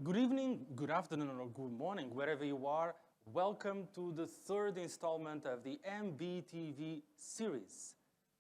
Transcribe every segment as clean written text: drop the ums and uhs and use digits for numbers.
Good evening, good afternoon, or good morning, wherever you are. Welcome to the third installment of the MBtv series,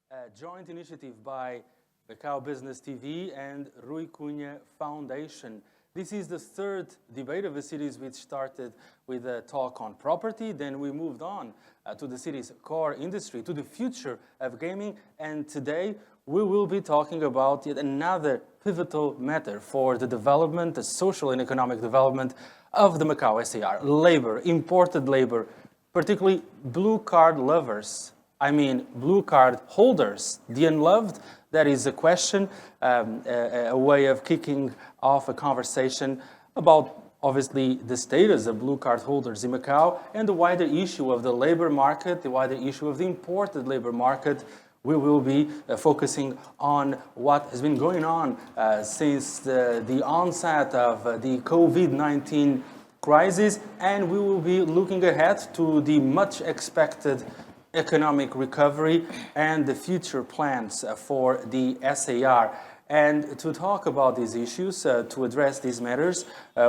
a joint initiative by Macau Business TV and Rui Cunha Foundation. This is the third debate of the series, which started with a talk on property. Then we moved on to the city's core industry, to the future of gaming. And today we will be talking about yet another pivotal matter for the development, the social and economic development of the Macau SAR. Labor, imported labor, particularly blue card lovers. I mean, blue card holders, the unloved. That is a question, a way of kicking off a conversation about, obviously, the status of blue card holders in Macau and the wider issue of the labor market, the wider issue of the imported labor market. We will be focusing on what has been going on since the onset of the COVID-19 crisis, and we will be looking ahead to the much expected economic recovery and the future plans for the SAR. And to talk about these issues, to address these matters,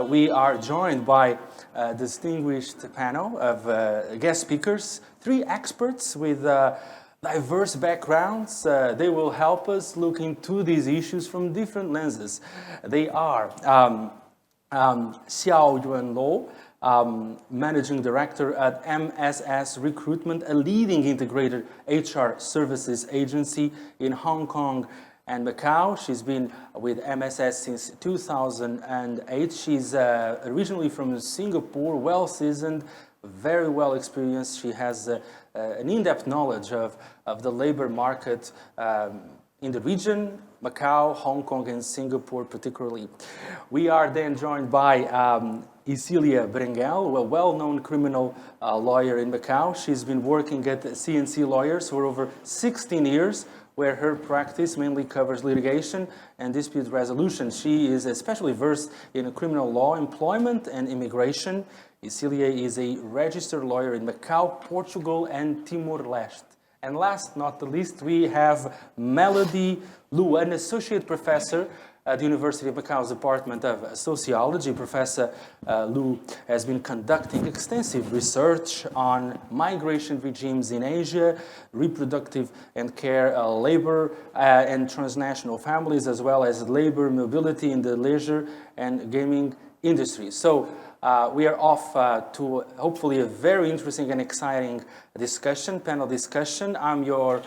we are joined by a distinguished panel of guest speakers, three experts with diverse backgrounds. They will help us look into these issues from different lenses. They are Xiao Yuan Lo, Managing Director at MSS Recruitment, a leading integrated HR services agency in Hong Kong and Macau. She's been with MSS since 2008. She's originally from Singapore, well-seasoned, very well experienced. She has an in-depth knowledge of the labor market in the region, Macau, Hong Kong, and Singapore particularly. We are then joined by Isilia Brengel, a well-known criminal lawyer in Macau. She's been working at CNC Lawyers for over 16 years, where her practice mainly covers litigation and dispute resolution. She is especially versed in criminal law, employment, and immigration. Isilia is a registered lawyer in Macau, Portugal, and Timor-Leste. And last, not the least, we have Melody Lu, an associate professor at the University of Macau's Department of Sociology. Professor Lu has been conducting extensive research on migration regimes in Asia, reproductive and care labor and transnational families, as well as labor mobility in the leisure and gaming industry. So we are off to hopefully a very interesting and exciting discussion, panel discussion. I'm your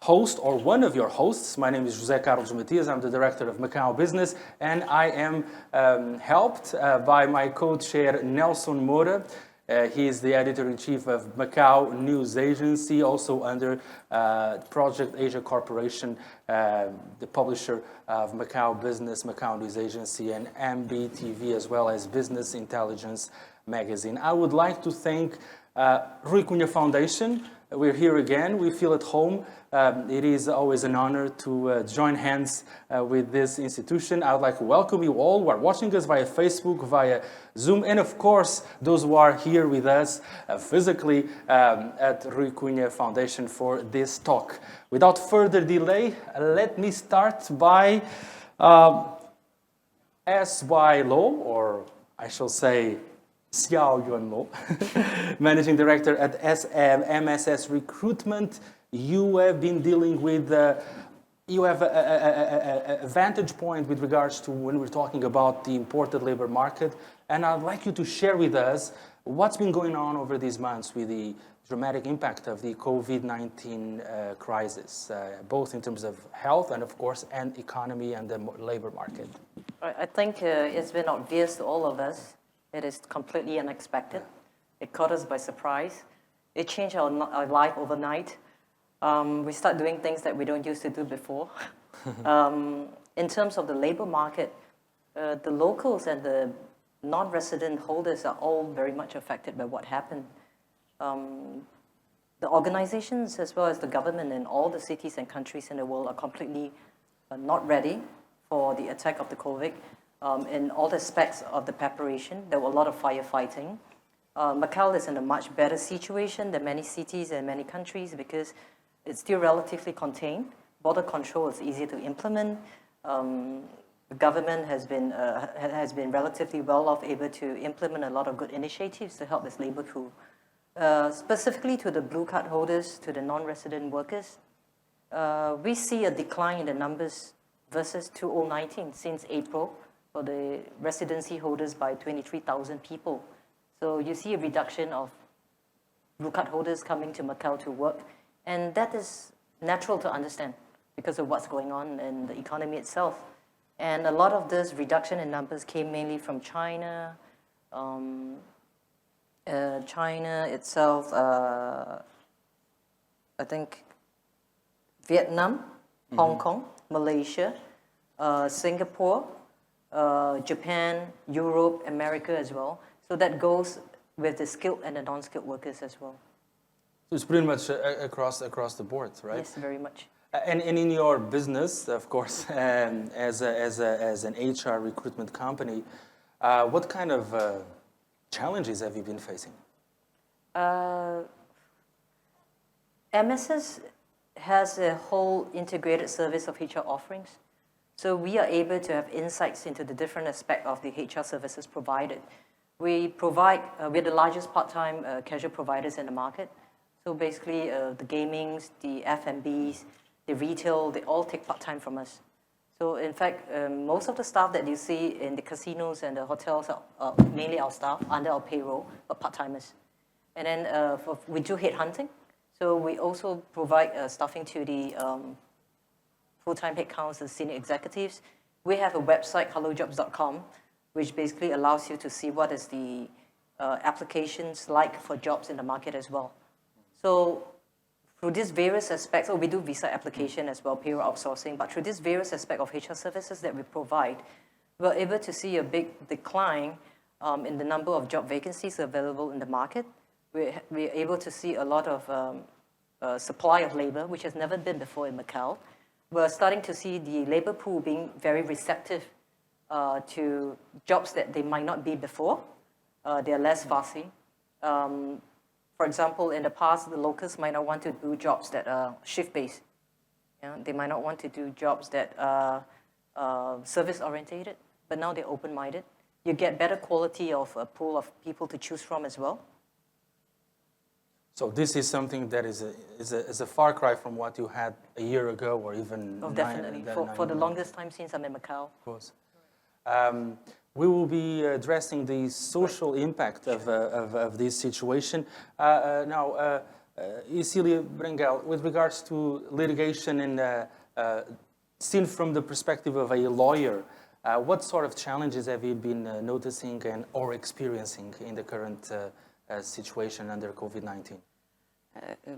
host, or one of your hosts. My name is José Carlos Matias. I'm the director of Macau Business, and I am helped by my co-chair Nelson Moura. He is the editor-in-chief of Macau News Agency, also under Project Asia Corporation, the publisher of Macau Business, Macau News Agency, and MBtv, as well as Business Intelligence Magazine. I would like to thank Rui Cunha Foundation. We're here again. We feel at home. It is always an honor to join hands with this institution. I would like to welcome you all who are watching us via Facebook, via Zoom, and of course, those who are here with us physically at Rui Cunha Foundation for this talk. Without further delay, let me start by S.Y. Lo, or I shall say Xiao Yuan Lo, Managing Director at MSS Recruitment. You have been dealing with, you have a vantage point with regards to when we're talking about the imported labor market. And I'd like you to share with us what's been going on over these months with the dramatic impact of the COVID-19 crisis, both in terms of health and, of course, and economy and the labor market. I think it's been obvious to all of us. It is completely unexpected. It caught us by surprise. It changed our life overnight. We start doing things that we don't used to do before. In terms of the labor market, the locals and the non-resident holders are all very much affected by what happened. The organizations, as well as the government in all the cities and countries in the world, are completely not ready for the attack of the COVID. In all aspects of the preparation, there were a lot of firefighting. Macau is in a much better situation than many cities and many countries because it's still relatively contained. Border control is easy to implement. the government has been relatively well off, able to implement a lot of good initiatives to help this labor pool. Specifically to the blue card holders, to the non-resident workers, we see a decline in the numbers versus 2019 since April for the residency holders by 23,000 people. So you see a reduction of blue card holders coming to Macau to work, and that is natural to understand because of what's going on in the economy itself. And a lot of this reduction in numbers came mainly from China, China itself, I think Vietnam, Hong Kong, Malaysia, Singapore, Japan, Europe, America as well. So that goes with the skilled and the non-skilled workers as well. So it's pretty much across the board, right? Yes, very much. And in your business, of course, as an HR recruitment company, what kind of challenges have you been facing? MSS has a whole integrated service of HR offerings. So we are able to have insights into the different aspects of the HR services provided. We provide, we're the largest part-time casual providers in the market. So basically, the gamings, the F&Bs, the retail, they all take part-time from us. So in fact, most of the staff that you see in the casinos and the hotels are mainly our staff under our payroll, but part-timers. And then we do headhunting. So we also provide staffing to the full-time headcounts, the senior executives. We have a website, hellojobs.com, which basically allows you to see what is the applications like for jobs in the market as well. So through these various aspects, we do visa application as well, payroll outsourcing, but through these various aspects of HR services that we provide, we're able to see a big decline in the number of job vacancies available in the market. We're able to see a lot of supply of labor, which has never been before in Macau. We're starting to see the labor pool being very receptive to jobs that they might not be before. They're less fussy. For example, in the past, the locals might not want to do jobs that are shift-based. They might not want to do jobs that are service-orientated, but now they're open-minded. You get better quality of a pool of people to choose from as well. So this is something that is a far cry from what you had a year ago or even definitely. For the longest time since I'm in Macau. Of course. We will be addressing the social impact of this situation. Now, Cecilia Brangel, with regards to litigation and seen from the perspective of a lawyer, what sort of challenges have you been noticing or experiencing in the current situation under COVID-19?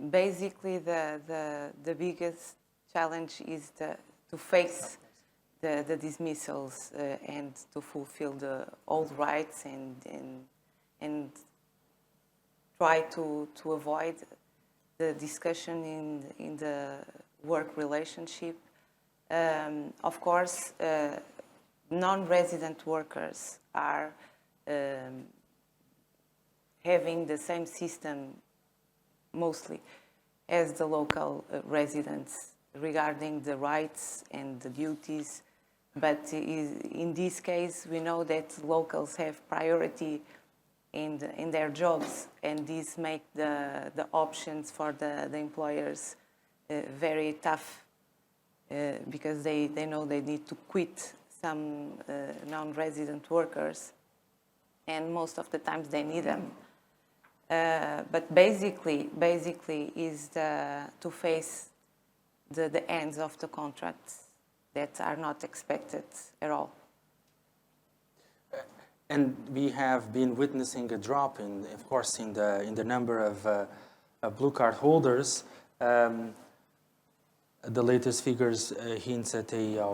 Basically, the biggest challenge is to face the dismissals and to fulfill the old rights and try to avoid the discussion in the work relationship. Of course, non-resident workers are having the same system mostly as the local residents regarding the rights and the duties. But in this case, we know that locals have priority in their jobs, and this makes the options for the employers very tough because they know they need to quit some non-resident workers, and most of the times they need them. But basically is to face the ends of the contracts that are not expected at all. And we have been witnessing a drop in, of course, in the number of blue card holders. The latest figures hints at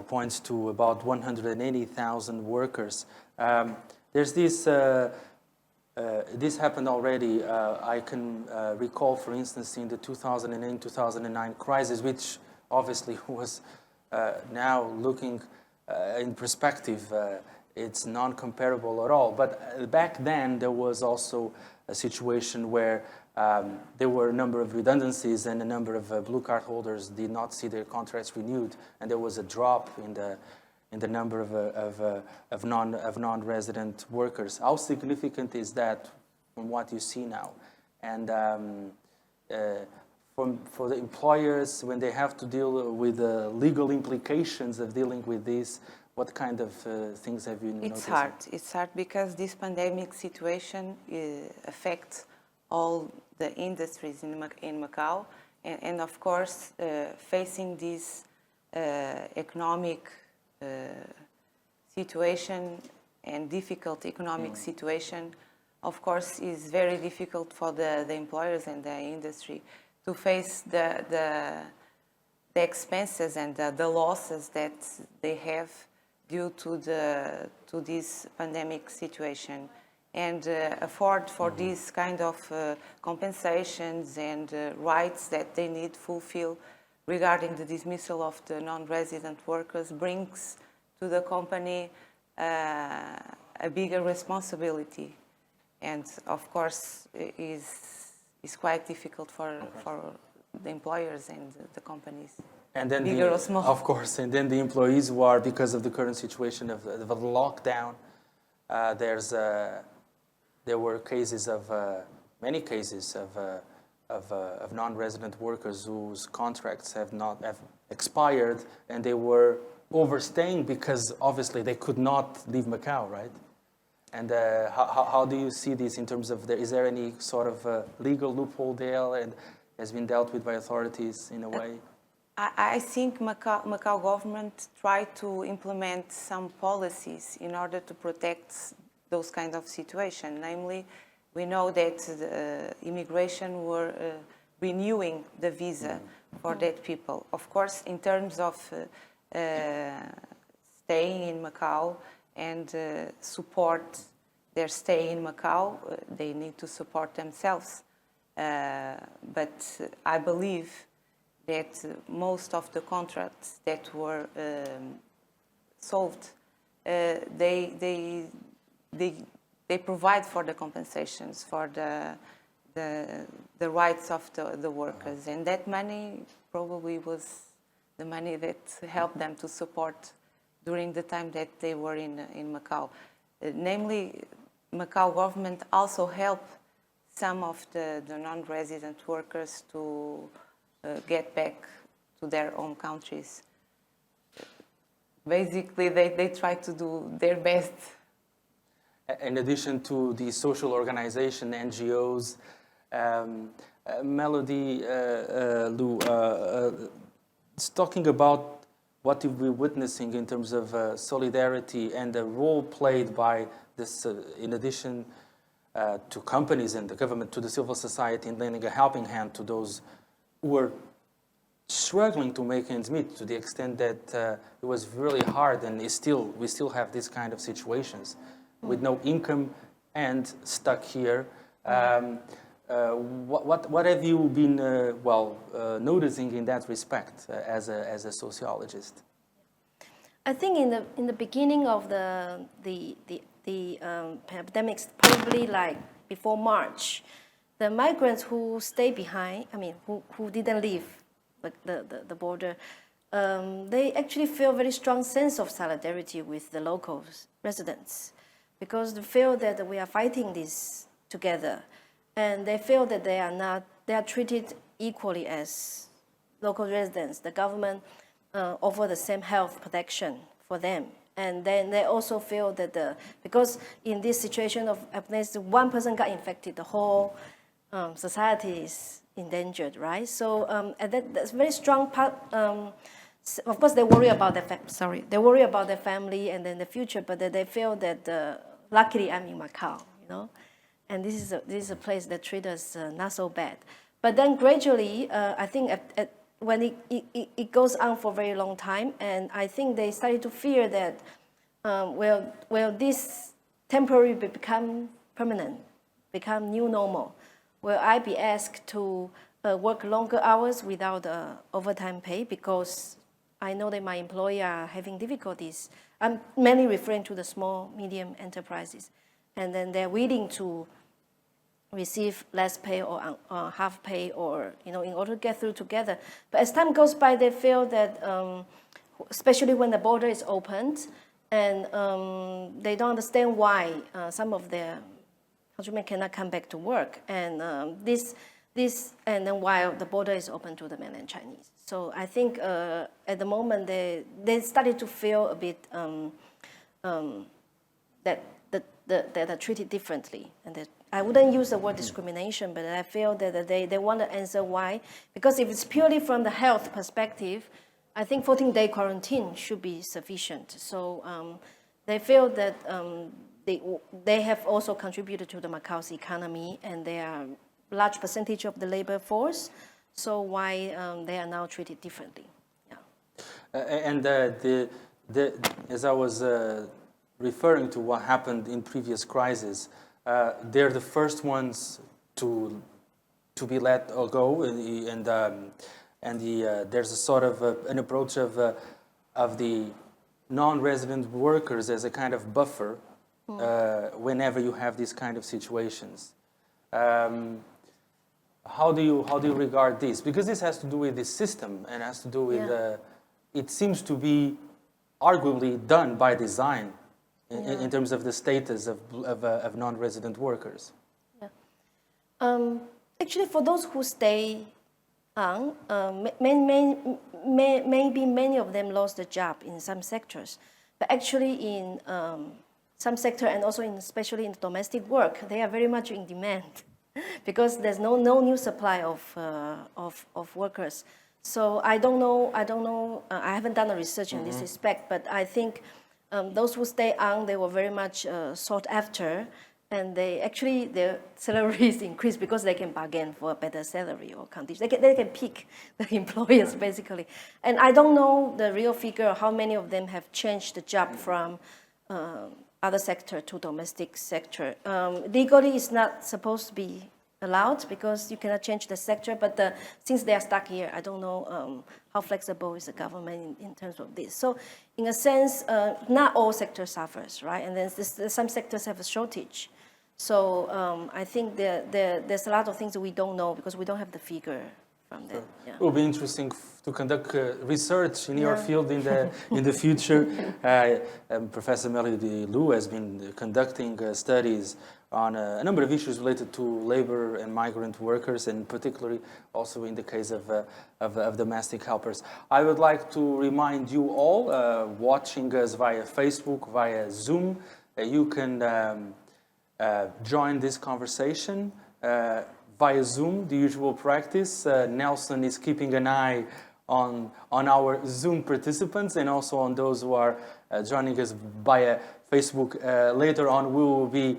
points to about 180,000 workers. There's this. This happened already. I can recall, for instance, in the 2008-2009 crisis, which obviously was now looking in perspective, it's non-comparable at all. But back then, there was also a situation where there were a number of redundancies and a number of blue card holders did not see their contracts renewed, and there was a drop in in the number of non-resident workers. How significant is that from what you see now? And for the employers, when they have to deal with the legal implications of dealing with this, what kind of things have you noticed? It's hard. It's hard because this pandemic situation affects all the industries in Macau, and of course, facing this economic situation and difficult economic situation, of course, is very difficult for the employers and the industry to face the expenses and the losses that they have due to this pandemic situation, and afford for these kind of compensations and rights that they need fulfill regarding the dismissal of the non-resident workers brings to the company a bigger responsibility, and of course is quite difficult for the employers and the companies. And then bigger or small. Of course, and then the employees who are, because of the current situation of the lockdown, there were cases of many cases of non-resident workers whose contracts have expired, and they were overstaying because obviously they could not leave Macau, right? And how do you see this in terms of is there any sort of legal loophole there and has been dealt with by authorities in a way? I think Macau government tried to implement some policies in order to protect those kind of situations. Namely, we know that the immigration were renewing the visa for that people. Of course, in terms of staying in Macau and support their stay in Macau, they need to support themselves. But I believe that most of the contracts that were solved, they provide for the compensations, for the rights of the workers, and that money probably was the money that helped them to support during the time that they were in Macau. Namely, Macau government also helped some of the non-resident workers to get back to their own countries. Basically, they try to do their best. In addition to the social organization, NGOs, Melody, Lou, it's talking about what you've been witnessing in terms of solidarity and the role played by this, in addition to companies and the government, to the civil society, in lending a helping hand to those who were struggling to make ends meet, to the extent that it was really hard, and we still have these kind of situations with no income and stuck here. What have you been noticing in that respect as a sociologist? I think in the beginning of the pandemics, probably like before March, the migrants who stayed behind, who didn't leave the border, they actually feel a very strong sense of solidarity with the local residents, because they feel that we are fighting this together, and they feel that they are treated equally as local residents. The government offer the same health protection for them. And then they also feel that because in this situation of one person got infected, the whole society is endangered, right? So that's very strong part. Of course, they worry about they worry about their family and then the future, but they feel that luckily I'm in Macau, and this is a place that treats us not so bad. But then gradually, I think when it goes on for a very long time, and I think they started to fear that will this temporary become permanent, become new normal? Will I be asked to work longer hours without overtime pay because I know that my employer are having difficulties? I'm mainly referring to the small, medium enterprises, and then they're willing to receive less pay or half pay, or in order to get through together. But as time goes by, they feel that especially when the border is opened, and they don't understand why some of their countrymen cannot come back to work, and and then while the border is open to the mainland Chinese. So I think at the moment they started to feel a bit that they're treated differently, and that I wouldn't use the word discrimination, but I feel that they want to answer why. Because if it's purely from the health perspective, I think 14-day quarantine should be sufficient. So they feel that they have also contributed to the Macau's economy, and they are a large percentage of the labor force. So why they are now treated differently? Yeah. As I was referring to what happened in previous crises, they're the first ones to be let go, there's a sort of an approach of the non-resident workers as a kind of buffer whenever you have these kind of situations. How do you regard this? Because this has to do with the system and has to do with it seems to be arguably done by design in terms of the status of non-resident workers. Yeah. Actually, for those who stay on, maybe many of them lost their job in some sectors. But actually in some sector, and also especially in domestic work, they are very much in demand because there's no new supply of workers. So I don't know. I haven't done a research in this respect, but I think those who stay on, they were very much sought after, and their salaries increase because they can bargain for a better salary or condition. They can pick the employers basically. And I don't know the real figure how many of them have changed the job from other sector to domestic sector. Legally, it's not supposed to be allowed because you cannot change the sector, but since they are stuck here, I don't know how flexible is the government in terms of this. So in a sense, not all sectors suffers, right? And then some sectors have a shortage. So I think there's a lot of things that we don't know because we don't have the figure from them. Yeah. It will be interesting to conduct research in your field in the future. Professor Melody Liu has been conducting studies on a number of issues related to labor and migrant workers, and particularly also in the case of domestic helpers. I would like to remind you all watching us via Facebook, via Zoom, you can join this conversation via Zoom, the usual practice. Nelson is keeping an eye on our Zoom participants and also on those who are joining us via Facebook. Later on, we will be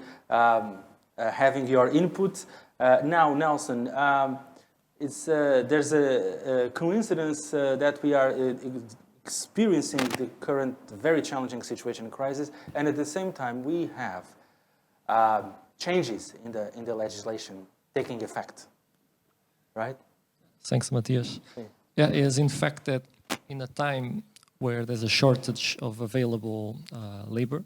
having your input. Now, Nelson, there's a coincidence that we are experiencing the current very challenging situation and crisis, and at the same time, we have changes in the legislation taking effect, right? Thanks, Matthias. Yeah, it is in fact that in a time where there's a shortage of available labor,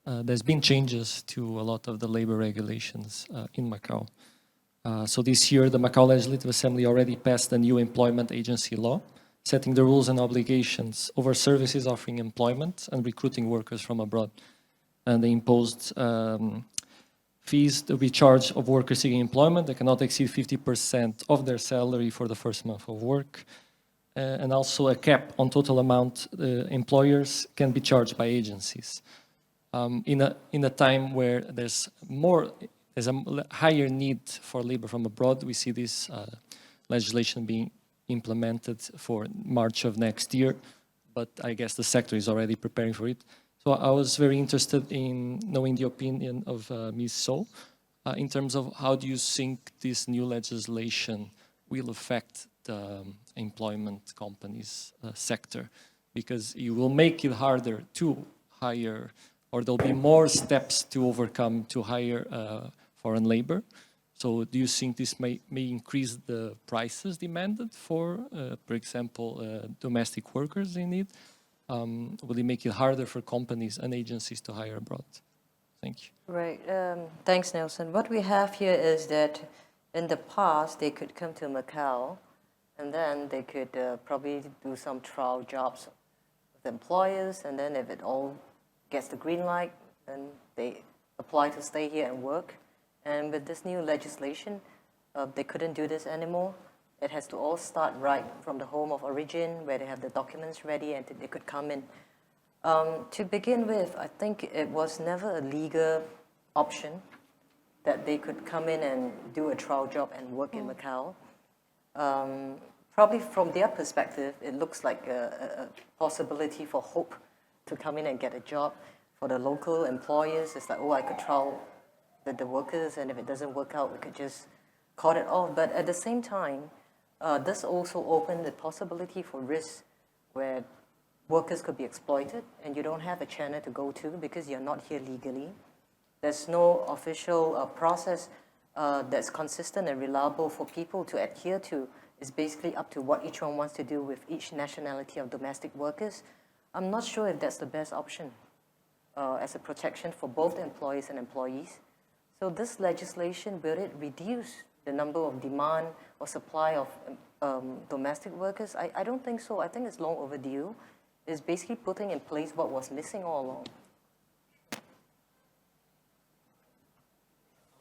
there's been changes to a lot of the labor regulations in Macau. So this year, the Macau Legislative Assembly already passed a new employment agency law, setting the rules and obligations over services offering employment and recruiting workers from abroad. And they imposed fees to be charged of workers seeking employment that cannot exceed 50% of their salary for the first month of work, and also a cap on total amount employers can be charged by agencies. In a time where there's a higher need for labor from abroad, we see this legislation being implemented for March of next year, but I guess the sector is already preparing for it. So I was very interested in knowing the opinion of Ms. So in terms of how do you think this new legislation will affect the employment companies sector, because you will make it harder to hire, or there'll be more steps to overcome to hire foreign labor. So do you think this may increase the prices demanded for example, domestic workers in need? Will it make it harder for companies and agencies to hire abroad? Thank you. Right. Thanks, Nelson. What we have here is that in the past, they could come to Macau, and then they could probably do some trial jobs with employers, and then if it all gets the green light, then they apply to stay here and work. And with this new legislation, they couldn't do this anymore. It has to all start right from the home of origin, where they have the documents ready and they could come in. To begin with, I think it was never a legal option that they could come in and do a trial job and work in Macau. Probably from their perspective, it looks like a possibility for hope to come in and get a job. For the local employers, it's like, oh, I could trial with the workers, and if it doesn't work out, we could just cut it off. But at the same time, this also opened the possibility for risk where workers could be exploited and you don't have a channel to go to because you're not here legally. There's no official process that's consistent and reliable for people to adhere to. It's basically up to what each one wants to do with each nationality of domestic workers. I'm not sure if that's the best option as a protection for both employees and employees. So this legislation, will it reduce the number of demand or supply of domestic workers? I don't think so. I think it's long overdue. It's basically putting in place what was missing all along. I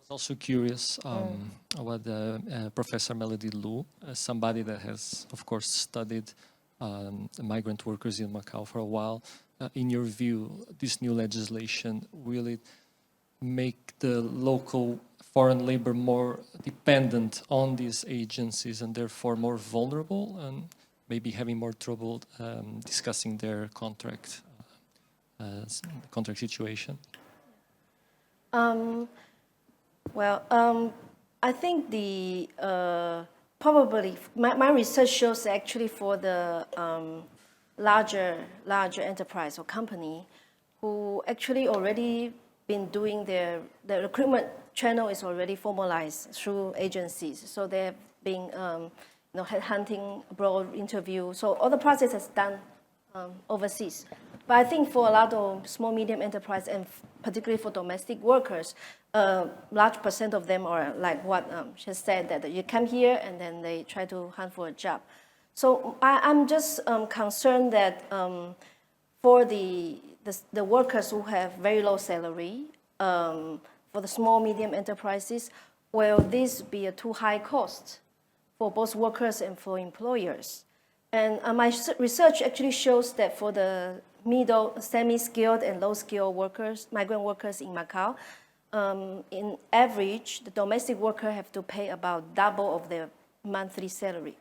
was also curious about Professor Melody Lu, somebody that has, of course, studied migrant workers in Macau for a while. In your view, this new legislation, will it make the local foreign labor more dependent on these agencies and therefore more vulnerable and maybe having more trouble discussing their contract situation? I think the probably my research shows actually for the larger enterprise or company who actually already been doing the recruitment channel is already formalized through agencies. So they've been headhunting, abroad interview. So all the process is done overseas. But I think for a lot of small, medium enterprise and particularly for domestic workers, large percent of them are like what she said, that you come here and then they try to hunt for a job. So I'm just concerned that for the workers who have very low salary, for the small, medium enterprises, will this be a too high cost for both workers and for employers? And my research actually shows that for the middle, semi-skilled and low-skilled workers, migrant workers in Macau, in average, the domestic worker have to pay about double of their monthly salary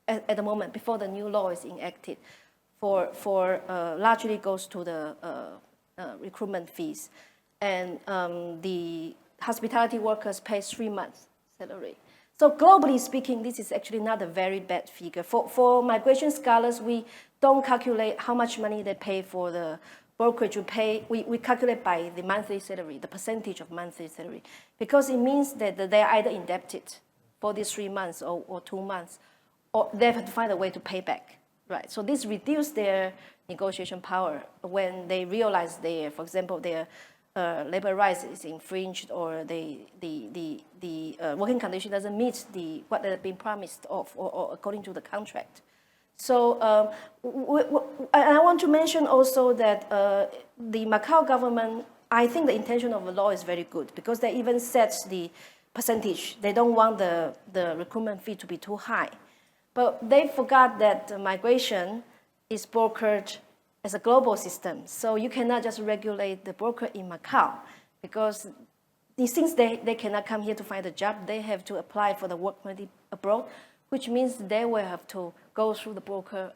at the moment before the new law is enacted. For largely goes to the recruitment fees, and the hospitality workers pay 3 months salary. So globally speaking, this is actually not a very bad figure. For migration scholars, we don't calculate how much money they pay for the brokerage. We calculate by the monthly salary, the percentage of monthly salary, because it means that they are either indebted for these 3 months or 2 months, or they have to find a way to pay back. Right. So this reduces their negotiation power when they realize for example, their labor rights is infringed or the working condition doesn't meet what they've been promised of or according to the contract. So I want to mention also that the Macau government, I think the intention of the law is very good because they even set the percentage. They don't want the recruitment fee to be too high. But they forgot that migration is brokered as a global system. So you cannot just regulate the broker in Macau because since they cannot come here to find a job, they have to apply for the work permit abroad, which means they will have to go through the broker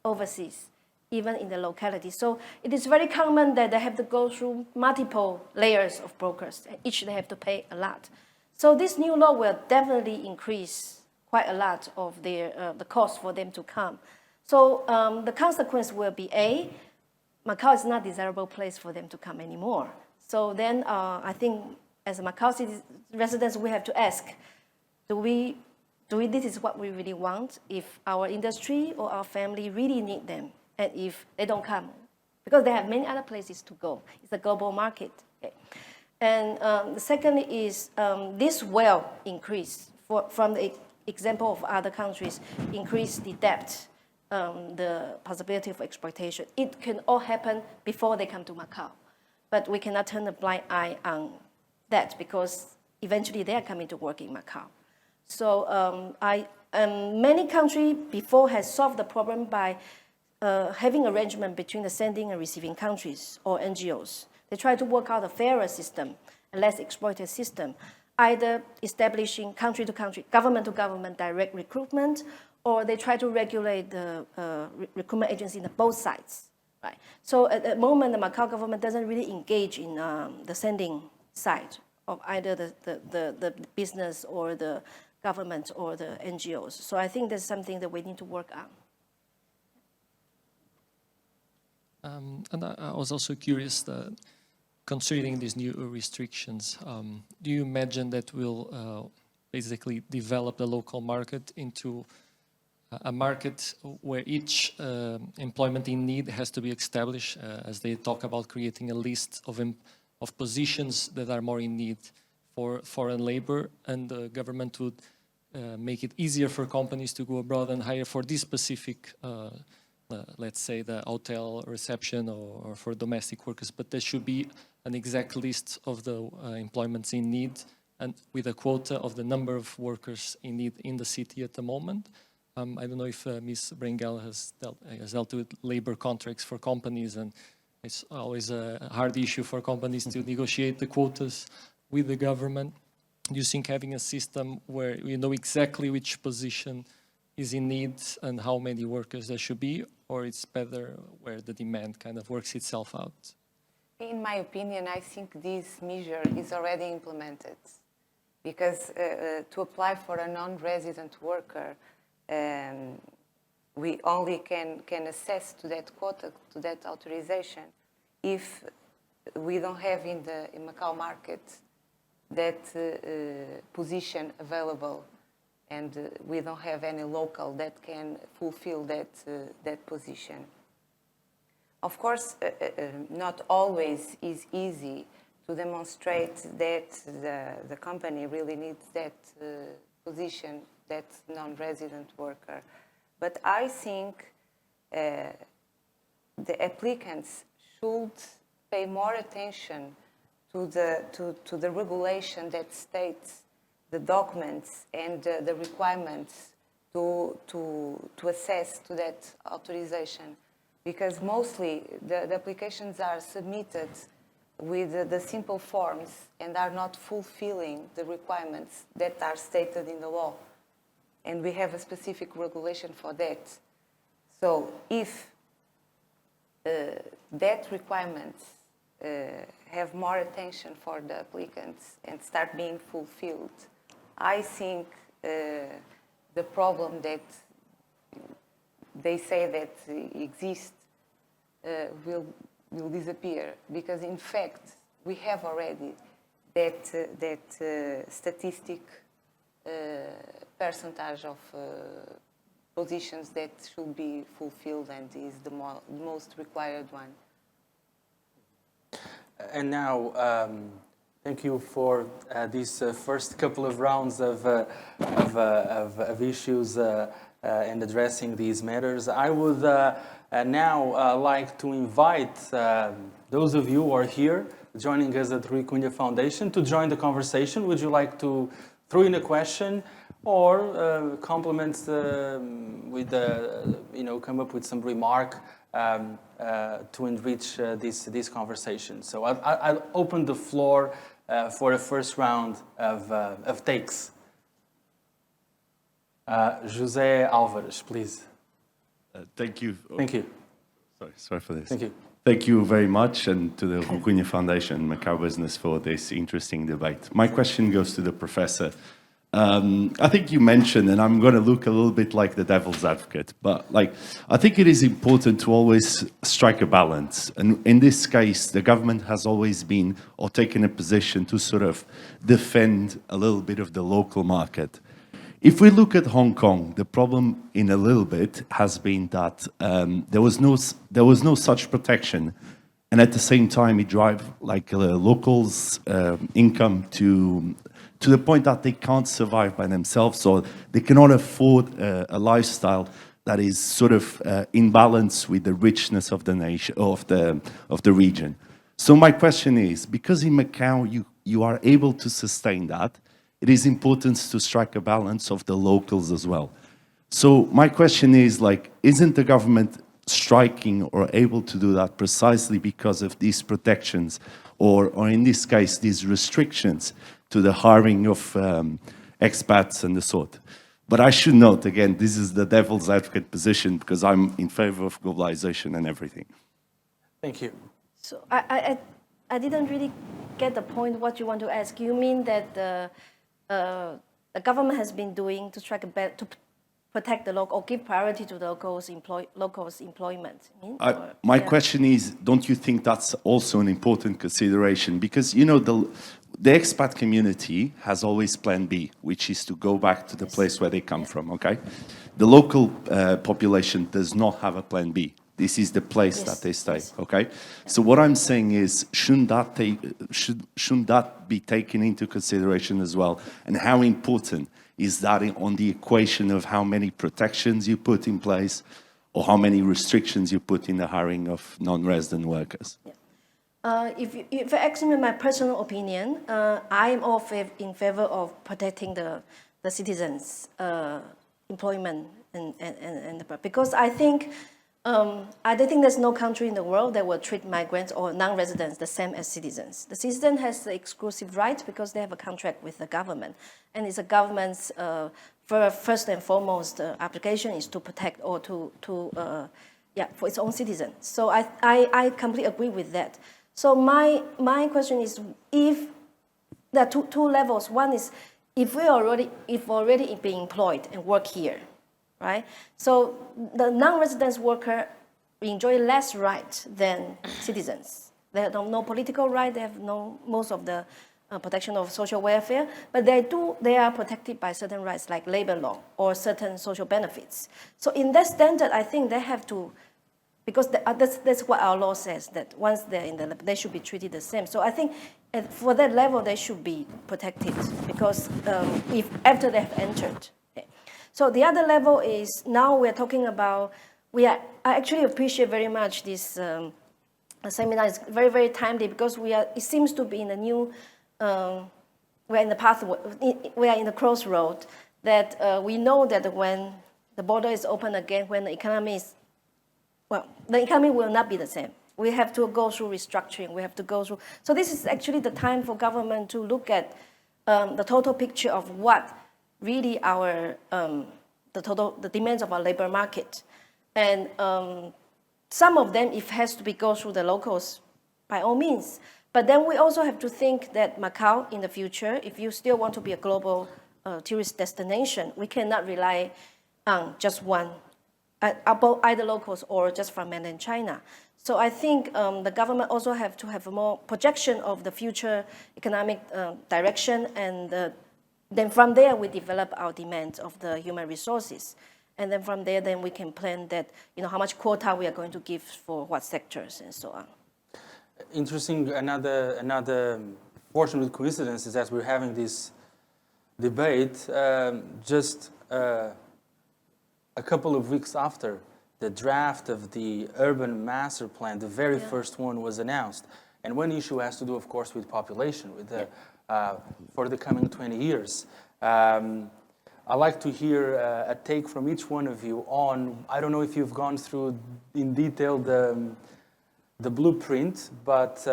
overseas, even in the locality. So it is very common that they have to go through multiple layers of brokers. Each they have to pay a lot. So this new law will definitely increase quite a lot of the cost for them to come. So the consequence will be Macau is not a desirable place for them to come anymore. So then I think as a Macau city residents, we have to ask, this is what we really want? If our industry or our family really need them, and if they don't come, because they have many other places to go. It's a global market. Okay. And the second is this will increase from the example of other countries, increase the debt the possibility of exploitation. It can all happen before they come to Macau. But we cannot turn a blind eye on that because eventually they are coming to work in Macau. So many countries before has solved the problem by having arrangement between the sending and receiving countries or NGOs. They try to work out a fairer system, a less exploitative system, either establishing country to country, government to government direct recruitment, or they try to regulate the recruitment agency on both sides. Right. So at the moment, the Macau government doesn't really engage in the sending side of either the business or the government or the NGOs. So I think that's something that we need to work on. And I was also curious that considering these new restrictions, do you imagine that will basically develop the local market into a market where each employment in need has to be established, as they talk about creating a list of positions that are more in need for foreign labor, and the government would make it easier for companies to go abroad and hire for this specific, let's say, the hotel reception or for domestic workers, but there should be an exact list of the employments in need and with a quota of the number of workers in need in the city at the moment. I don't know if Ms. Brengel has dealt with labor contracts for companies, and it's always a hard issue for companies to negotiate the quotas with the government. Do you think having a system where you know exactly which position is in need and how many workers there should be, or it's better where the demand kind of works itself out? In my opinion, I think this measure is already implemented because to apply for a non-resident worker, we only can access to that quota, to that authorization, if we don't have in the Macau market that position available, and we don't have any local that can fulfill that position. Of course, not always is easy to demonstrate that the company really needs that position, that non-resident worker. But I think the applicants should pay more attention to the regulation that states the documents and the requirements to access to that authorization. Because mostly the applications are submitted with the simple forms and are not fulfilling the requirements that are stated in the law. And we have a specific regulation for that. So if that requirements have more attention for the applicants and start being fulfilled, I think the problem that they say that exists will disappear, because in fact we have already that statistic percentage of positions that should be fulfilled and is the most required one. And now, thank you for these first couple of rounds of issues and addressing these matters. I would now like to invite those of you who are here joining us at Rui Cunha Foundation to join the conversation. Would you like to throw in a question or compliments with, come up with some remark to enrich this conversation? So I'll open the floor for the first round of takes. José Álvares, please. Thank you. Thank you. Sorry for this. Thank you. Thank you very much, and to the Rui Cunha Foundation, Macau Business, for this interesting debate. My question goes to the professor. I think you mentioned, and I'm going to look a little bit like the devil's advocate, but I think it is important to always strike a balance. And in this case, the government has always been or taken a position to sort of defend a little bit of the local market. If we look at Hong Kong, the problem in a little bit has been that there was no such protection, and at the same time it drive locals' income to the point that they can't survive by themselves, or they cannot afford a lifestyle that is sort of in balance with the richness of the nation, of the region. So my question is, because in Macau you are able to sustain that, it is important to strike a balance of the locals as well. So my question is, like, isn't the government striking or able to do that precisely because of these protections, or in this case, these restrictions to the hiring of expats and the sort? But I should note, again, this is the devil's advocate position because I'm in favor of globalization and everything. Thank you. So I didn't really get the point what you want to ask. You mean that the government has been doing to strike a balance, to protect the local, or give priority to the locals' employment? My question is, don't you think that's also an important consideration? Because, you know, the expat community has always plan B, which is to go back to the place where they come from, okay? The local population does not have a plan B. This is the place that they stay, okay? So what I'm saying is, shouldn't that be taken into consideration as well? And how important is that on the equation of how many protections you put in place or how many restrictions you put in the hiring of non-resident workers? If you ask me my personal opinion, I am all in favor of protecting the citizens' employment because I think there's no country in the world that will treat migrants or non-residents the same as citizens. The citizen has the exclusive right because they have a contract with the government, and it's a government's first and foremost application is to protect or for its own citizens. So I completely agree with that. So my question is, if there are two levels. One is if already being employed and work here, right? So the non-resident worker enjoy less rights than citizens. They have no political right. They have most of the protection of social welfare, but they are protected by certain rights like labor law or certain social benefits. So in that standard, I think they have to, because that's what our law says, that once they're in they should be treated the same. So I think for that level, they should be protected because if after they have entered. So the other level is now we're talking about, I actually appreciate very much this seminar. Is very, very timely because it seems to be in a new, we're in the path, we are in the crossroad that we know that when the border is open again, when the economy is, the economy will not be the same. We have to go through restructuring. We have to go through. So this is actually the time for government to look at the total picture of what really our the demands of our labor market, and some of them it has to go through the locals, by all means. But then we also have to think that Macau in the future, if you still want to be a global tourist destination, we cannot rely on just one, either locals or just from mainland China. So I think the government also have to have a more projection of the future economic direction, and then from there we develop our demands of the human resources. And then from there, then we can plan that, how much quota we are going to give for what sectors and so on. Interesting, another fortunate coincidence is that we're having this debate just a couple of weeks after the draft of the urban master plan, the very first one was announced. And one issue has to do, of course, with population, with the, for the coming 20 years. I'd like to hear a take from each one of you on, I don't know if you've gone through in detail the blueprint, but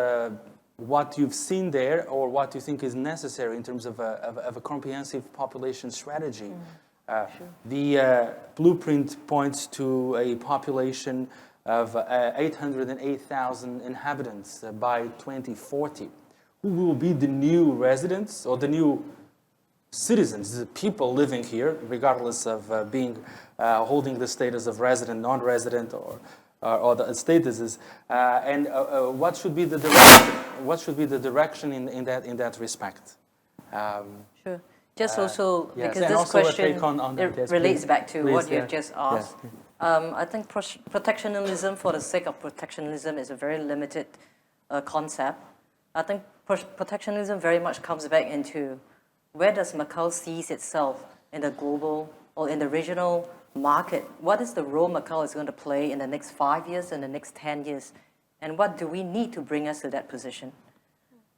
what you've seen there or what you think is necessary in terms of a comprehensive population strategy. The blueprint points to a population of 808,000 inhabitants by 2040. Who will be the new residents or the new citizens, the people living here, regardless of holding the status of resident, non-resident, or the statuses, and what should be the direction? What should be the direction in that respect? Sure. Just also because and this also question relates back to what you've just asked. I think protectionism for the sake of protectionism is a very limited concept. I think protectionism very much comes back into where does Macau sees itself in the global or in the regional market? What is the role Macau is going to play in the next 5 years and the next 10 years? And what do we need to bring us to that position?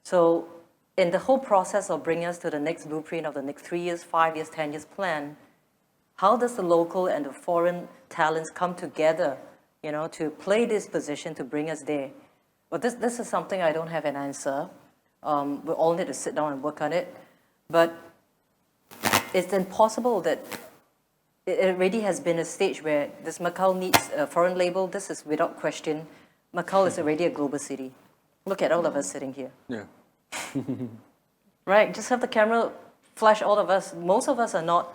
So in the whole process of bringing us to the next blueprint of the next 3 years, 5 years, 10 years plan, how does the local and the foreign talents come together, to play this position to bring us there? Well, this is something I don't have an answer. We all need to sit down and work on it. But it's impossible that it already has been a stage where this Macau needs a foreign label. This is without question. Macau is already a global city. Look at all of us sitting here. Yeah. Right, just have the camera flash all of us. Most of us are not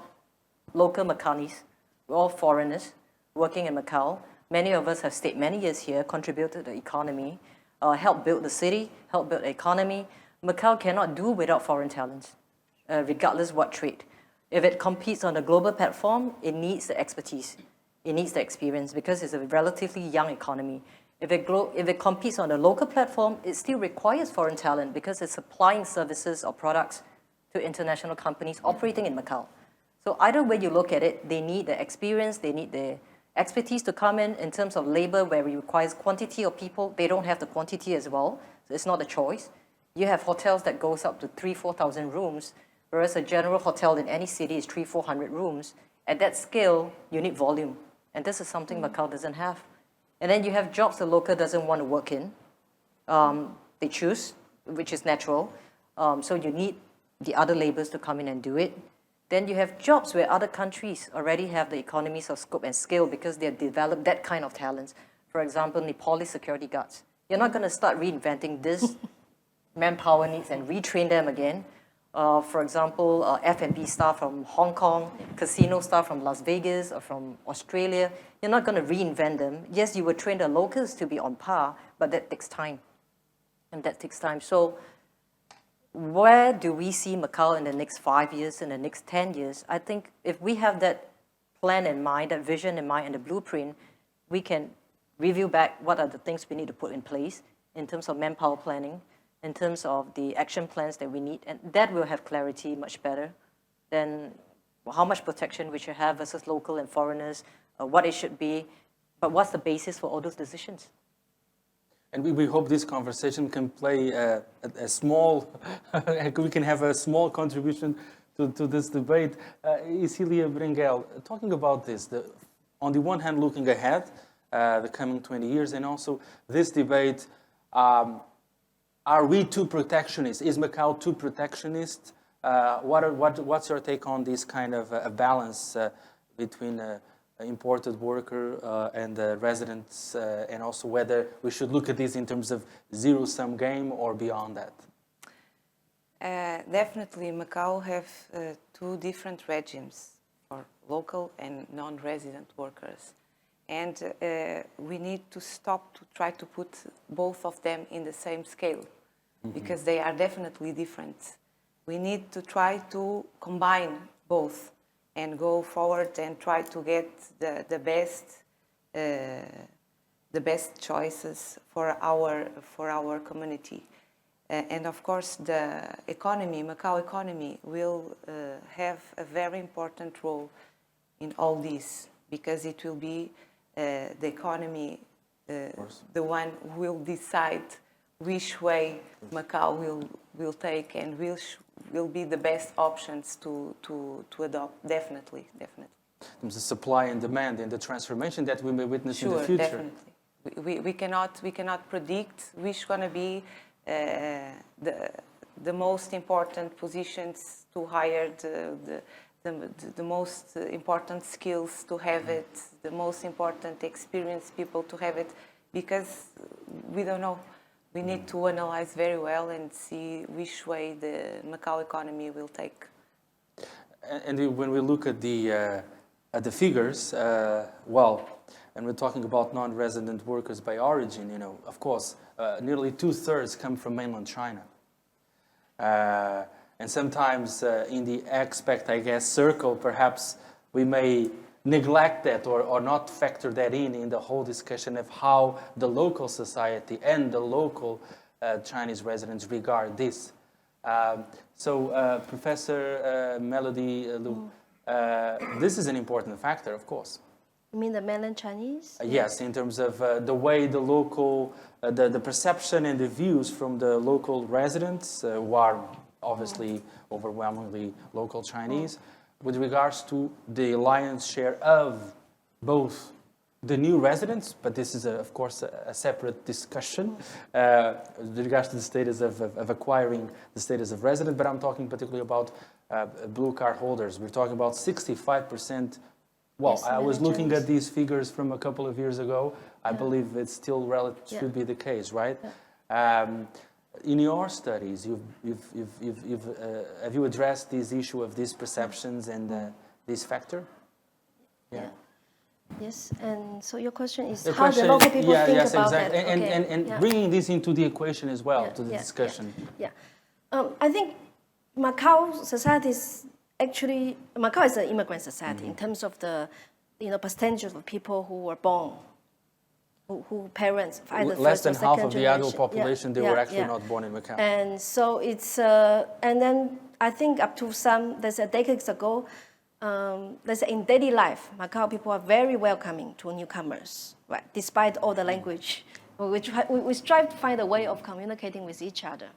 local Macaunis. We're all foreigners working in Macau. Many of us have stayed many years here, contributed to the economy, helped build the city, helped build the economy. Macau cannot do without foreign talents, regardless what trade. If it competes on a global platform, it needs the expertise. It needs the experience because it's a relatively young economy. If it competes on a local platform, it still requires foreign talent because it's supplying services or products to international companies operating in Macau. So either way you look at it, they need the experience, they need the expertise to come in terms of labor where it requires quantity of people. They don't have the quantity as well, so it's not a choice. You have hotels that goes up to 3,000-4,000 rooms, whereas a general hotel in any city is 300-400 rooms. At that scale, you need volume, and this is something Macau doesn't have. And then you have jobs the local doesn't want to work in. They choose, which is natural. So you need the other laborers to come in and do it. Then you have jobs where other countries already have the economies of scope and scale because they have developed that kind of talents. For example, Nepali security guards. You're not going to start reinventing this manpower needs and retrain them again. For example, F&B staff from Hong Kong, casino staff from Las Vegas or from Australia. You're not going to reinvent them. Yes, you will train the locals to be on par, but that takes time. And that takes time. So where do we see Macau in the next 5 years, in the next 10 years? I think if we have that plan in mind, that vision in mind, and the blueprint, we can review back what are the things we need to put in place in terms of manpower planning, in terms of the action plans that we need, and that will have clarity much better than how much protection we should have versus local and foreigners, what it should be, but what's the basis for all those decisions? And we hope this conversation can play a small, we can have a small contribution to this debate. Isilia Brengel, talking about this, on the one hand, looking ahead, the coming 20 years, and also this debate, are we too protectionist? Is Macau too protectionist? What's your take on this kind of a balance between imported worker and residents, and also whether we should look at this in terms of zero-sum game or beyond that? Definitely, Macau have two different regimes for local and non-resident workers. And we need to stop to try to put both of them in the same scale, because they are definitely different. We need to try to combine both and go forward and try to get the best choices for our community. And of course, the economy, Macau economy, will have a very important role in all this, because it will be the economy, the one who will decide which way Macau will take and will be the best options to adopt. Definitely. The supply and demand and the transformation that we may witness in the future. Definitely. We cannot predict which going to be the most important positions to hire, the most important skills to have it, the most important experienced people to have it, because we don't know. We need to analyze very well and see which way the Macau economy will take. And when we look at the figures, and we're talking about non-resident workers by origin, of course, nearly 2/3 come from mainland China. And sometimes in the expat, I guess, circle, perhaps we may neglect that or not factor that in the whole discussion of how the local society and the local Chinese residents regard this. So Professor Melody Liu, this is an important factor, of course. You mean the mainland Chinese? Yes, in terms of the way the local, the perception and the views from the local residents, who are obviously overwhelmingly local Chinese, with regards to the lion's share of both the new residents, but this is, of course, a separate discussion with regards to the status of acquiring the status of resident, but I'm talking particularly about blue card holders. We're talking about 65%. Well, Yes, I was mainland looking Chinese. at these figures from a couple of years ago. I believe it's still should be the case, right? In your studies, have you addressed this issue of these perceptions and this factor? Yeah. Yes, and so your question is The how question, the local people yeah, think yes, about exactly. that. And yeah. bringing this into the equation as well, Yeah, to the yeah, discussion. Yeah. I think Macau society is actually, Macau is an immigrant society in terms of the percentage of people who were born, who parents, either Less first or than half second of the adult generation. population, they Yeah, were yeah, actually yeah. not born in Macau. And so it's, and then I think up to there's a decades ago, let's say in daily life, Macau people are very welcoming to newcomers, right? Despite all the language, we strive to find a way of communicating with each other.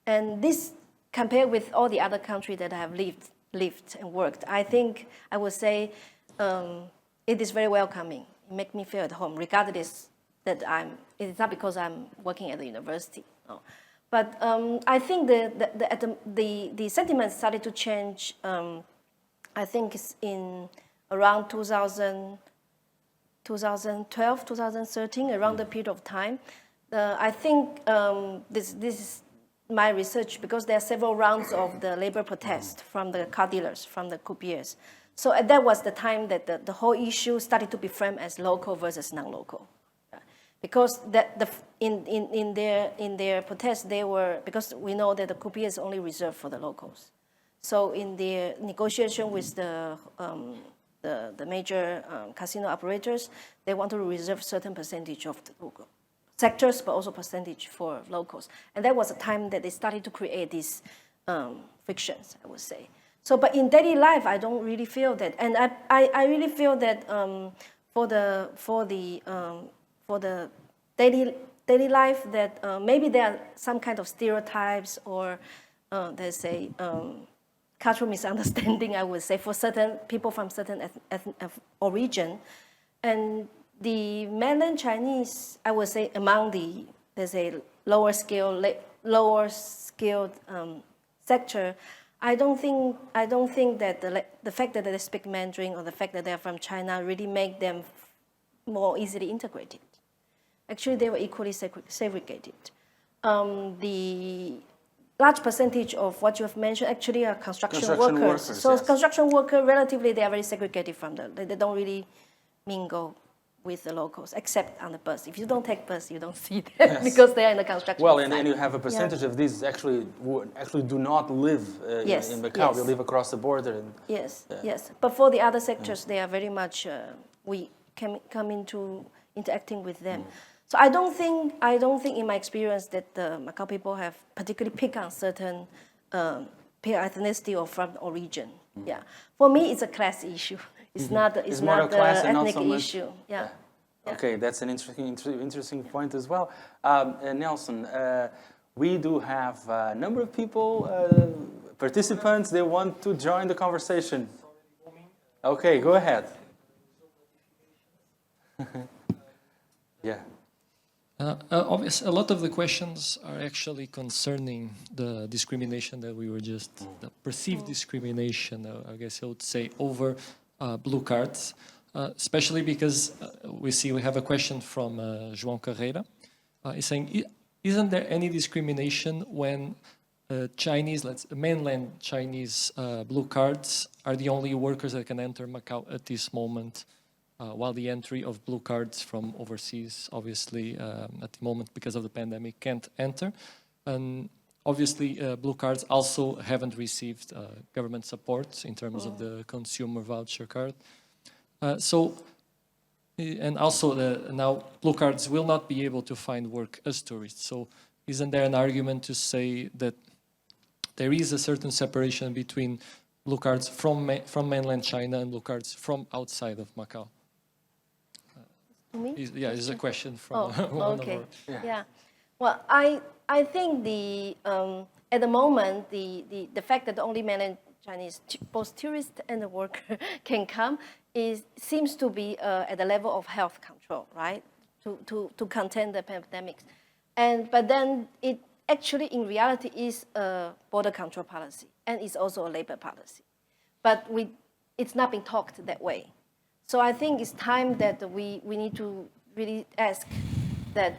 And this, compared with all the other countries that have lived and worked, I think I would say it is very welcoming. It makes me feel at home, regardless that it's not because I'm working at the university. No. But I think the sentiment started to change. I think it's in around 2012, 2013, around the period of time. I think this is my research because there are several rounds of the labor protest from the car dealers, from the coupiers. So that was the time that the whole issue started to be framed as local versus non-local. Because in their protest, because we know that the coupier is only reserved for the locals. So in their negotiation with the major casino operators, they want to reserve certain percentage of the local sectors, but also percentage for locals. And that was a time that they started to create these frictions, I would say. So, but in daily life, I don't really feel that, and I really feel that for the daily life, that maybe there are some kind of stereotypes or there's a cultural misunderstanding, I would say, for certain people from certain origin. And the mainland Chinese, I would say, among there's a lower skilled sector. I don't think that the fact that they speak Mandarin or the fact that they're from China really make them more easily integrated. Actually, they were equally segregated. The large percentage of what you have mentioned actually are construction workers. So yes. construction workers, relatively, they are very segregated from them. They don't really mingle with the locals, except on the bus. If you don't take bus, you don't see them because they are in the construction Well, site. and you have a percentage of these who actually do not live in Macau. Yes. They live across the border. Yes. But for the other sectors, they are very much, we can come into interacting with them. So I don't think in my experience that the Macau people have particularly picked on certain ethnicity or from origin. Yeah. For me, it's a class issue. It's not the ethnic issue. Yeah. Okay, that's an interesting point as well. Nelson, we do have a number of people, participants, they want to join the conversation. Okay, go ahead. Yeah. Obviously, a lot of the questions are actually concerning the discrimination that we were just, the perceived discrimination, I guess I would say, over blue cards, especially because we have a question from João Carreira. He's saying, isn't there any discrimination when mainland Chinese blue cards are the only workers that can enter Macau at this moment, while the entry of blue cards from overseas, obviously, at the moment, because of the pandemic, can't enter? And obviously, blue cards also haven't received government support in terms of the consumer voucher card. And also now blue cards will not be able to find work as tourists. So isn't there an argument to say that there is a certain separation between blue cards from mainland China and blue cards from outside of Macau? To me? Yeah, it's a question from Oh, one okay. of our... Yeah. Well, I think at the moment the fact that only mainland Chinese both tourists and the worker can come seems to be at the level of health control, right? To contain the pandemics, but then it actually in reality is a border control policy and it's also a labor policy, but it's not being talked that way. So I think it's time that we need to really ask that,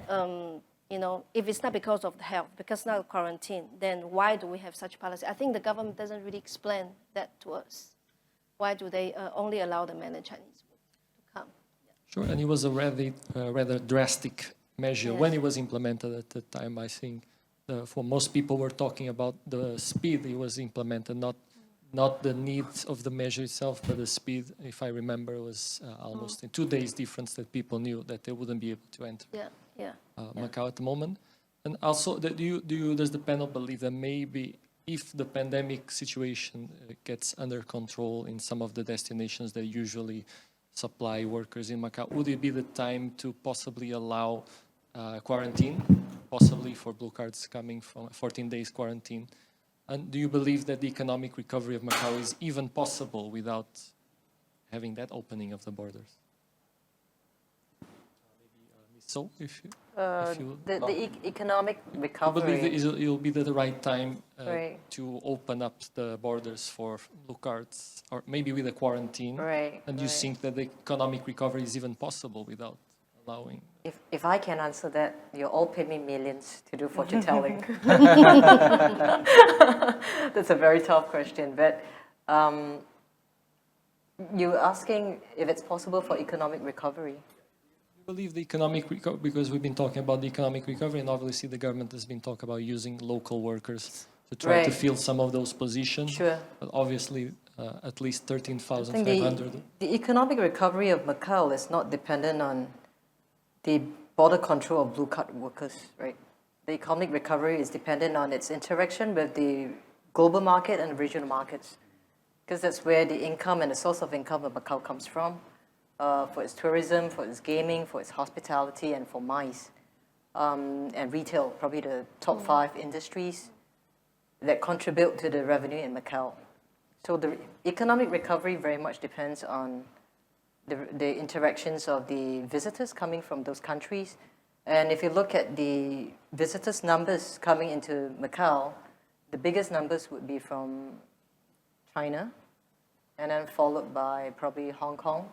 if it's not because of the health, because not quarantine, then why do we have such policy? I think the government doesn't really explain that to us. Why do they only allow the mainland Chinese to come? Sure, and it was a rather drastic measure Yes. when it was implemented at the time. I think for most people were talking about the speed it was implemented, not the needs of the measure itself, but the speed. If I remember, it was almost in 2 days difference that people knew that they wouldn't be able to enter Macau at the moment. And also, does the panel believe that maybe if the pandemic situation gets under control in some of the destinations that usually supply workers in Macau, would it be the time to possibly allow quarantine, possibly for blue cards coming from 14 days quarantine? And do you believe that the economic recovery of Macau is even possible without having that opening of the borders? So, if you The economic I recovery. believe it will be the right time Right. to open up the borders for blue cards, or maybe with a quarantine. Right, And you right. think that the economic recovery is even possible without allowing? If I can answer that, you'll all pay me millions to do fortune telling. That's a very tough question, but you're asking if it's possible for economic recovery. I believe the economic recovery, because we've been talking about the economic recovery, and obviously the government has been talking about using local workers to try to Right. fill some of those positions. Sure. But obviously, at least I think 13,500. the economic recovery of Macau is not dependent on the border control of blue card workers, right? The economic recovery is dependent on its interaction with the global market and regional markets, because that's where the income and the source of income of Macau comes from, for its tourism, for its gaming, for its hospitality, and for MICE, and retail, probably the top 5 industries that contribute to the revenue in Macau. So the economic recovery very much depends on the interactions of the visitors coming from those countries. And if you look at the visitors' numbers coming into Macau, the biggest numbers would be from China, and then followed by probably Hong Kong.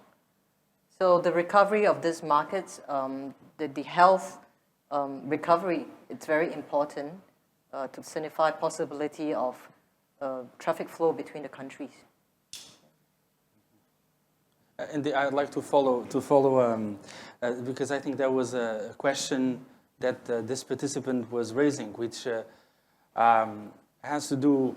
So the recovery of these markets, the health recovery, it's very important to signify possibility of traffic flow between the countries. And I'd like to follow because I think there was a question that this participant was raising, which has to do,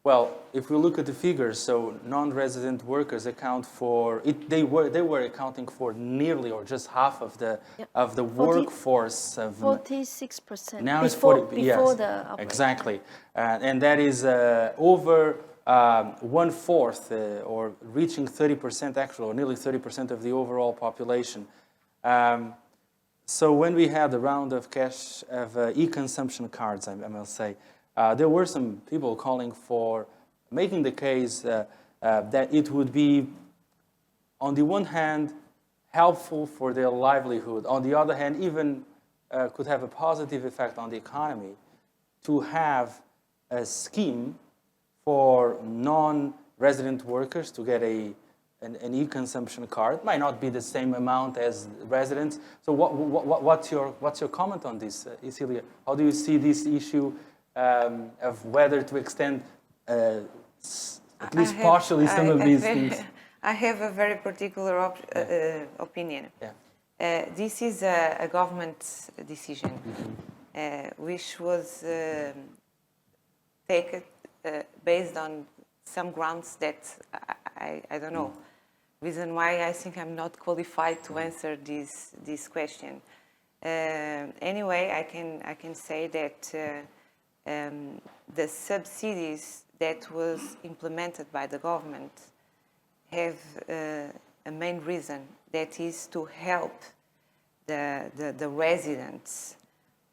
well, if we look at the figures, so non-resident workers account for they were accounting for nearly or just half of the workforce of 46%. now it's before 40 yes, before the outbreak. exactly, and that is over 1/4 or reaching 30% actually, or nearly 30% of the overall population. So when we had the round of cash of e-consumption cards, I must say, there were some people calling for making the case that it would be, on the one hand, helpful for their livelihood, on the other hand, even could have a positive effect on the economy, to have a scheme for non-resident workers to get an e-consumption card. It might not be the same amount as residents. So what's your comment on this, Cecilia? How do you see this issue of whether to extend at least partially some of these things? I have a very particular opinion. Yeah. This is a government decision, which was taken based on some grounds that I don't know. Reason why I think I'm not qualified to answer this question. Anyway, I can say that the subsidies that was implemented by the government have a main reason, that is to help the residents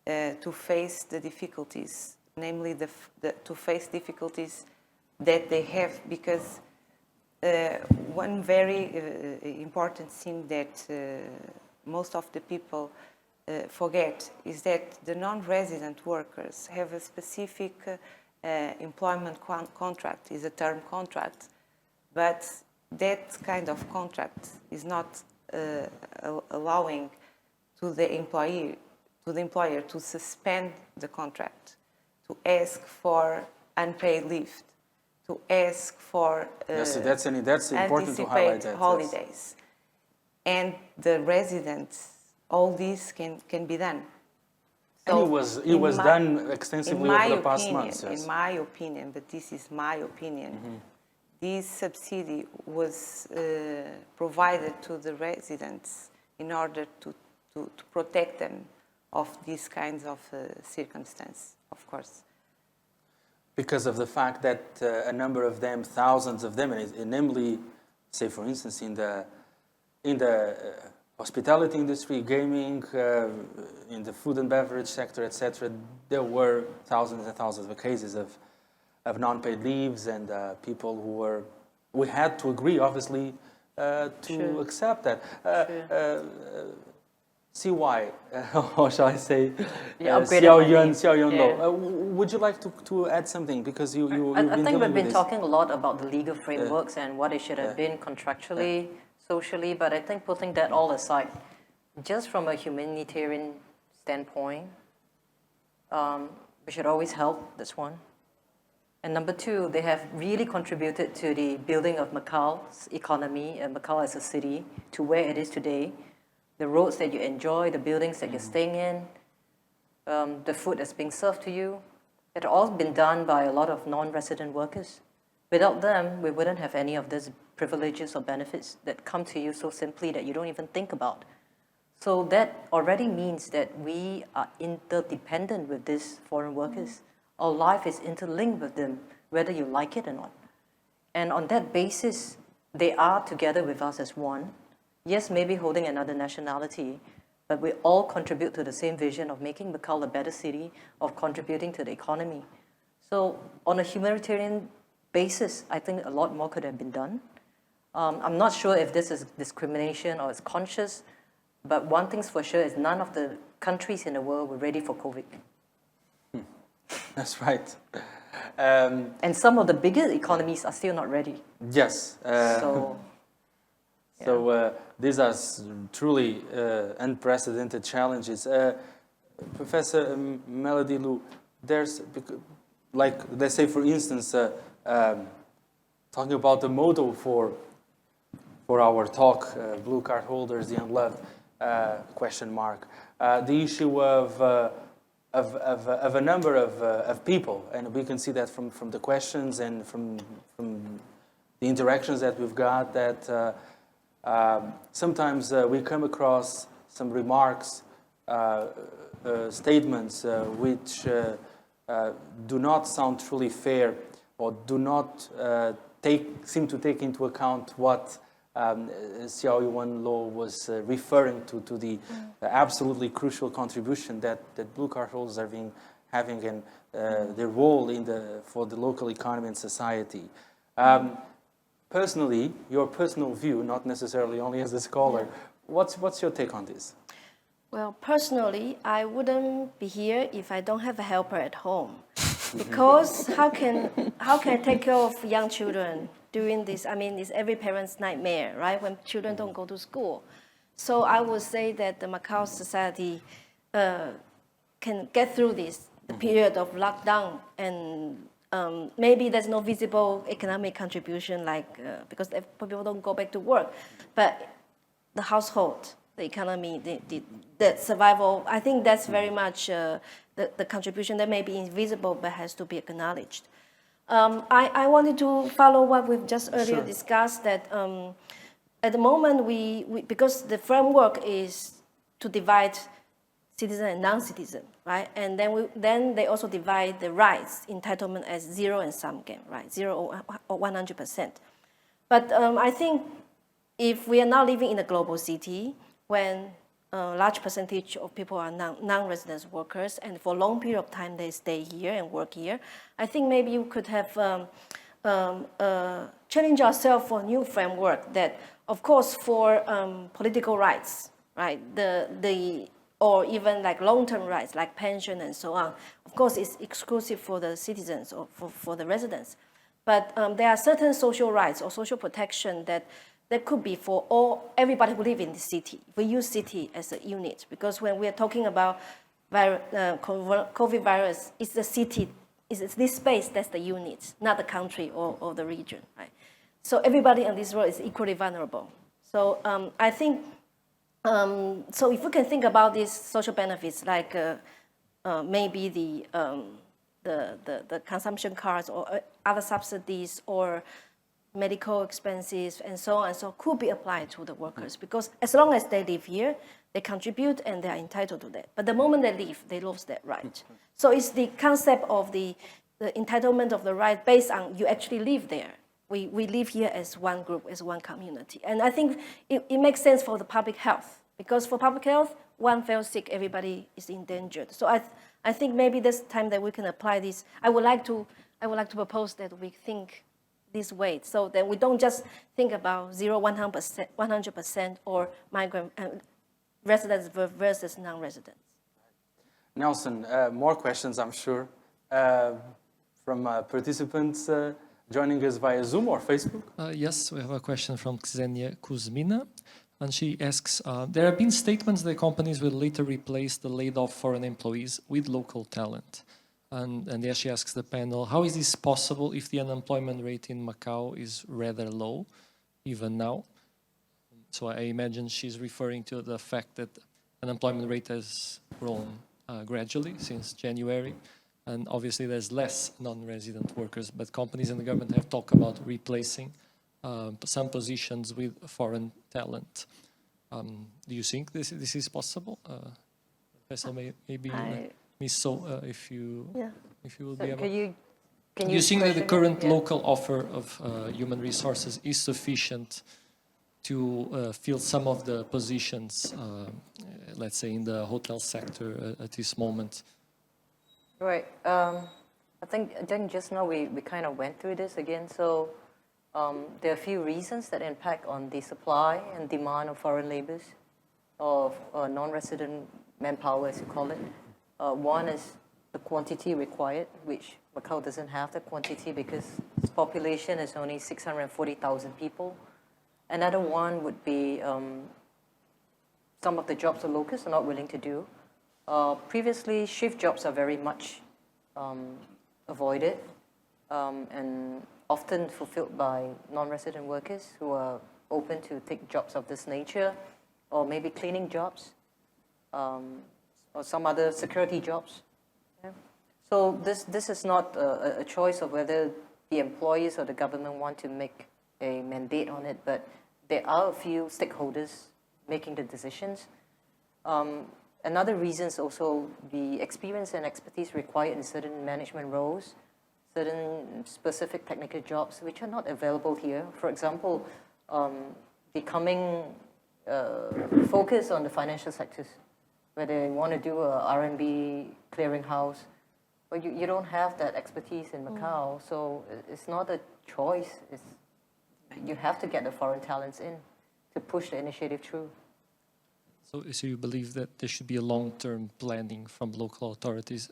to face the difficulties, namely to face difficulties that they have, because one very important thing that most of the people forget is that the non-resident workers have a specific employment contract, is a term contract, but that kind of contract is not allowing to the employer to suspend the contract, to ask for unpaid leave, to ask for Yes, that's important to highlight that. holidays. Yes. And the residents, all this can be done. And it was done extensively over the past months. In my opinion, but this is my opinion, this subsidy was provided to the residents in order to protect them of these kinds of circumstances, of course. Because of the fact that a number of them, thousands of them, and namely, say for instance, in the hospitality industry, gaming, in the food and beverage sector, etc., there were thousands and thousands of cases of non-paid leaves, and people we had to agree, obviously, to accept that. CY, or shall I say, Xiao Yuan Lo. Would you like to add something? Because you've been I think dealing we've with been this. talking a lot about the legal frameworks and what it should have been contractually, socially, but I think putting that all aside, just from a humanitarian standpoint, we should always help, that's one. And number two, they have really contributed to the building of Macau's economy, and Macau as a city, to where it is today. The roads that you enjoy, the buildings that you're staying in, the food that's being served to you, it all been done by a lot of non-resident workers. Without them, we wouldn't have any of these privileges or benefits that come to you so simply that you don't even think about. So that already means that we are interdependent with these foreign workers. Our life is interlinked with them, whether you like it or not. And on that basis, they are together with us as one. Yes, maybe holding another nationality, but we all contribute to the same vision of making Macau a better city, of contributing to the economy. So on a humanitarian basis, I think a lot more could have been done. I'm not sure if this is discrimination or it's conscious, but one thing's for sure is none of the countries in the world were ready for COVID. That's right. And some of the bigger economies are still not ready. Yes. So these are truly unprecedented challenges. Professor Melody Lu, there's, like, let's say, for instance, talking about the motto for our talk, Blue Card Holders, the Unloved, question mark. The issue of a number of people, and we can see that from the questions and from the interactions that we've got, that sometimes we come across some remarks, statements which do not sound truly fair, or do not seem to take into account what Xiao Yuan Lo was referring to the absolutely crucial contribution that blue card holders are having in their role for the local economy and society. Personally, your personal view, not necessarily only as a scholar, what's your take on this? Well, personally, I wouldn't be here if I don't have a helper at home. Because how can I take care of young children during this? I mean, it's every parent's nightmare, right? When children don't go to school. So I would say that the Macau society can get through this, the period of lockdown, and maybe there's no visible economic contribution, because people don't go back to work. But the household, the economy, the survival, I think that's very much the contribution that may be invisible but has to be acknowledged. I wanted to follow what we've just earlier discussed, that at the moment, we because the framework is to divide citizen and non-citizen, right? And then they also divide the rights entitlement as 0 and sum game, right? 0 or 100%. But I think if we are now living in a global city when a large percentage of people are non-resident workers and for a long period of time they stay here and work here, I think maybe you could have challenge ourselves for a new framework that, of course, for political rights, right? Or even like long-term rights, like pension and so on. Of course, it's exclusive for the citizens or for the residents. But there are certain social rights or social protection that could be for everybody who live in the city. We use city as a unit because when we are talking about COVID virus, it's the city, it's this space that's the unit, not the country or the region, right? So everybody in this world is equally vulnerable. So I think, so if we can think about these social benefits, like maybe the consumption cards or other subsidies or medical expenses and so on, so could be applied to the workers because as long as they live here, they contribute and they are entitled to that. But the moment they leave, they lose that right. So it's the concept of the entitlement of the right based on you actually live there. We live here as one group, as one community. And I think it makes sense for the public health because for public health, one fell sick, everybody is endangered. So I think maybe this time that we can apply this, I would like to propose that we think this way, so that we don't just think about 0, 100% or migrant residents versus non-residents. Nelson, more questions, I'm sure, from participants joining us via Zoom or Facebook. Yes, we have a question from Ksenia Kuzmina, and she asks, there have been statements that companies will later replace the laid-off foreign employees with local talent. And there she asks the panel, how is this possible if the unemployment rate in Macau is rather low, even now? So I imagine she's referring to the fact that unemployment rate has grown gradually since January. And obviously there's less non-resident workers, but companies and the government have talked about replacing some positions with foreign talent. Do you think this is possible? Professor, maybe... Ms. So, if you will be able... Can you think that the current local offer of human resources is sufficient to fill some of the positions, let's say in the hotel sector at this moment? Right. I think just now we kind of went through this again. So there are a few reasons that impact on the supply and demand of foreign labors, of non-resident manpower, as you call it. One is the quantity required, which Macau doesn't have the quantity because its population is only 640,000 people. Another one would be some of the jobs the locals are not willing to do. Previously, shift jobs are very much avoided and often fulfilled by non-resident workers who are open to take jobs of this nature, or maybe cleaning jobs. Or some other security jobs. Yeah. So this is not a choice of whether the employees or the government want to make a mandate on it, but there are a few stakeholders making the decisions. Another reason is also the experience and expertise required in certain management roles, certain specific technical jobs which are not available here. For example, becoming focus on the financial sectors, where they want to do a RMB clearinghouse, but you don't have that expertise in Macau, so it's not a choice. You have to get the foreign talents in to push the initiative through. So you believe that there should be a long-term planning from local authorities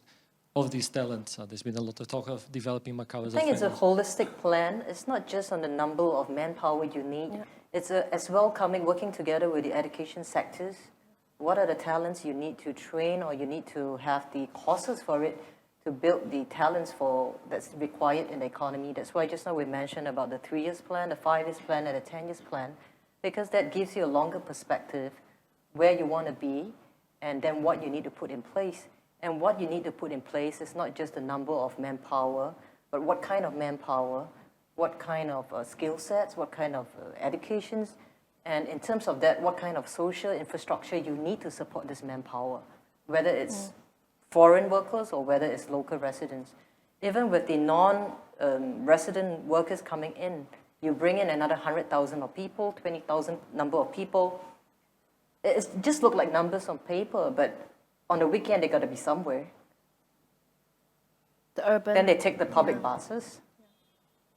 of these talents? There's been a lot of talk of developing Macau as a I think it's a holistic plan. It's not just on the number of manpower you need. Yeah. It's as well working together with the education sectors. What are the talents you need to train, or you need to have the courses for it to build the talents that's required in the economy? That's why just now we mentioned about the 3 years plan, the 5 years plan, and the 10 years plan, because that gives you a longer perspective where you want to be and then what you need to put in place. And what you need to put in place is not just the number of manpower, but what kind of manpower, what kind of skill sets, what kind of educations, and in terms of that, what kind of social infrastructure you need to support this manpower. whether it's foreign workers or whether it's local residents. Even with the non-resident workers coming in, you bring in another 100,000 of people, 20,000 number of people. It just look like numbers on paper, but on the weekend, they got to be somewhere. The urban. Then they take the public buses.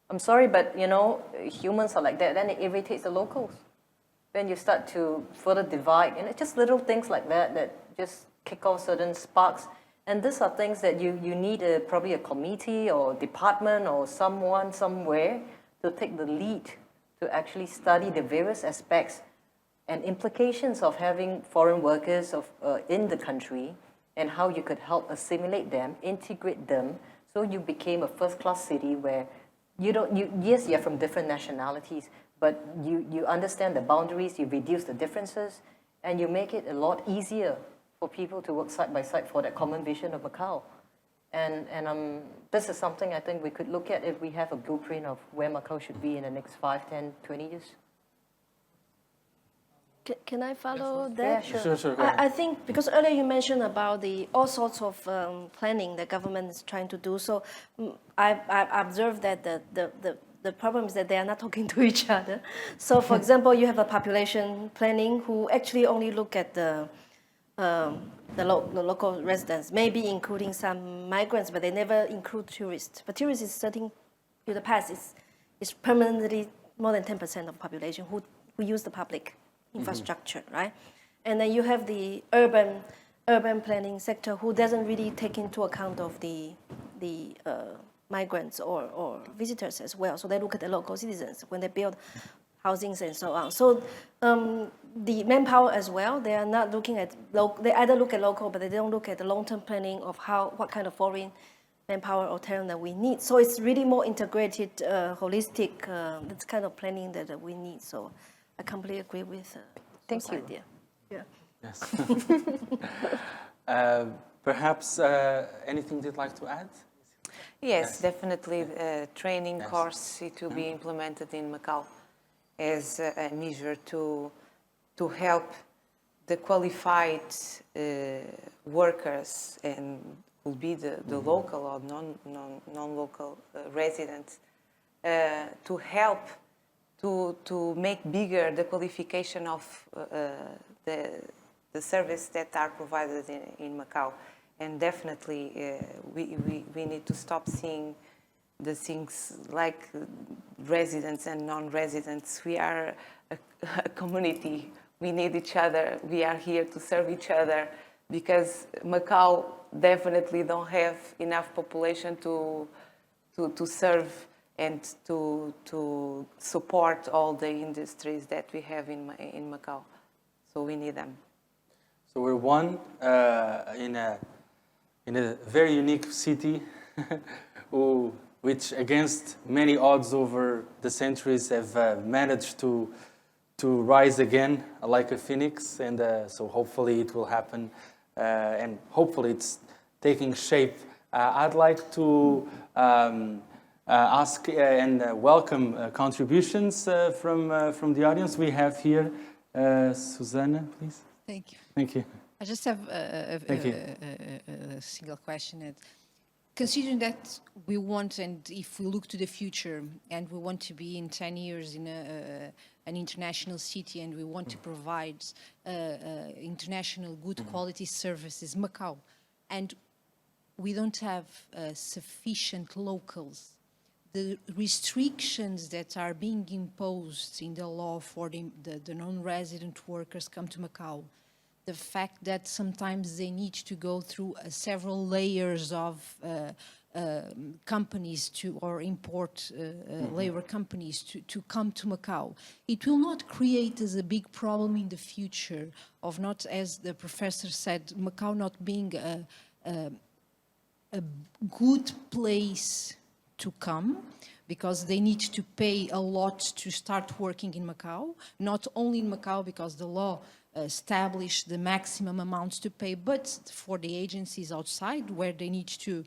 I'm sorry, but you know, humans are like that. Then it irritates the locals. Then you start to further divide, and it's just little things like that that just kick off certain sparks. And these are things that you need probably a committee or department or someone somewhere to take the lead to actually study the various aspects and implications of having foreign workers in the country and how you could help assimilate them, integrate them, so you became a first-class city where yes, you're from different nationalities, but you understand the boundaries, you reduce the differences, and you make it a lot easier for people to work side by side for that common vision of Macau. And this is something I think we could look at if we have a blueprint of where Macau should be in the next 5, 10, 20 years. Can I follow that? Yeah, Sure, go ahead. I think because earlier you mentioned about all sorts of planning the government is trying to do. So I observed that the problem is that they are not talking to each other. So for example, you have a population planning who actually only look at the local residents, maybe including some migrants, but they never include tourists. But tourists is starting to the past is permanently more than 10% of the population who use the public infrastructure, right? And then you have the urban planning sector who doesn't really take into account of the migrants or visitors as well. So they look at the local citizens when they build housings and so on. So the manpower as well, they are not looking at they either look at local, but they don't look at the long-term planning of what kind of foreign manpower or talent that we need. So it's really more integrated, holistic, this kind of planning that we need. So I completely agree with Thank this you. idea. Yeah. Yes. Perhaps anything you'd like to add? Yes, definitely. Training course to be implemented in Macau as a measure to help the qualified workers and will be the local or non-local residents to help to make bigger the qualification of the service that are provided in Macau. And definitely we need to stop seeing the things like residents and non-residents. We are a community. We need each other. We are here to serve each other because Macau definitely don't have enough population to serve and to support all the industries that we have in Macau. So we need them. So we're one in a very unique city, which against many odds over the centuries have managed to rise again like a phoenix, and so hopefully it will happen, and hopefully it's taking shape. I'd like to ask and welcome contributions from the audience. We have here Susanna, please. Thank you. Thank you. I just have a single question. Considering that we want, and if we look to the future, and we want to be in 10 years in an international city, and we want to provide international good quality services, Macau, and we don't have sufficient locals, the restrictions that are being imposed in the law for the non-resident workers come to Macau, the fact that sometimes they need to go through several layers of companies or import labor companies to come to Macau, it will not create as a big problem in the future of not, as the professor said, Macau not being a good place to come, because they need to pay a lot to start working in Macau, not only in Macau because the law established the maximum amounts to pay, but for the agencies outside where they need to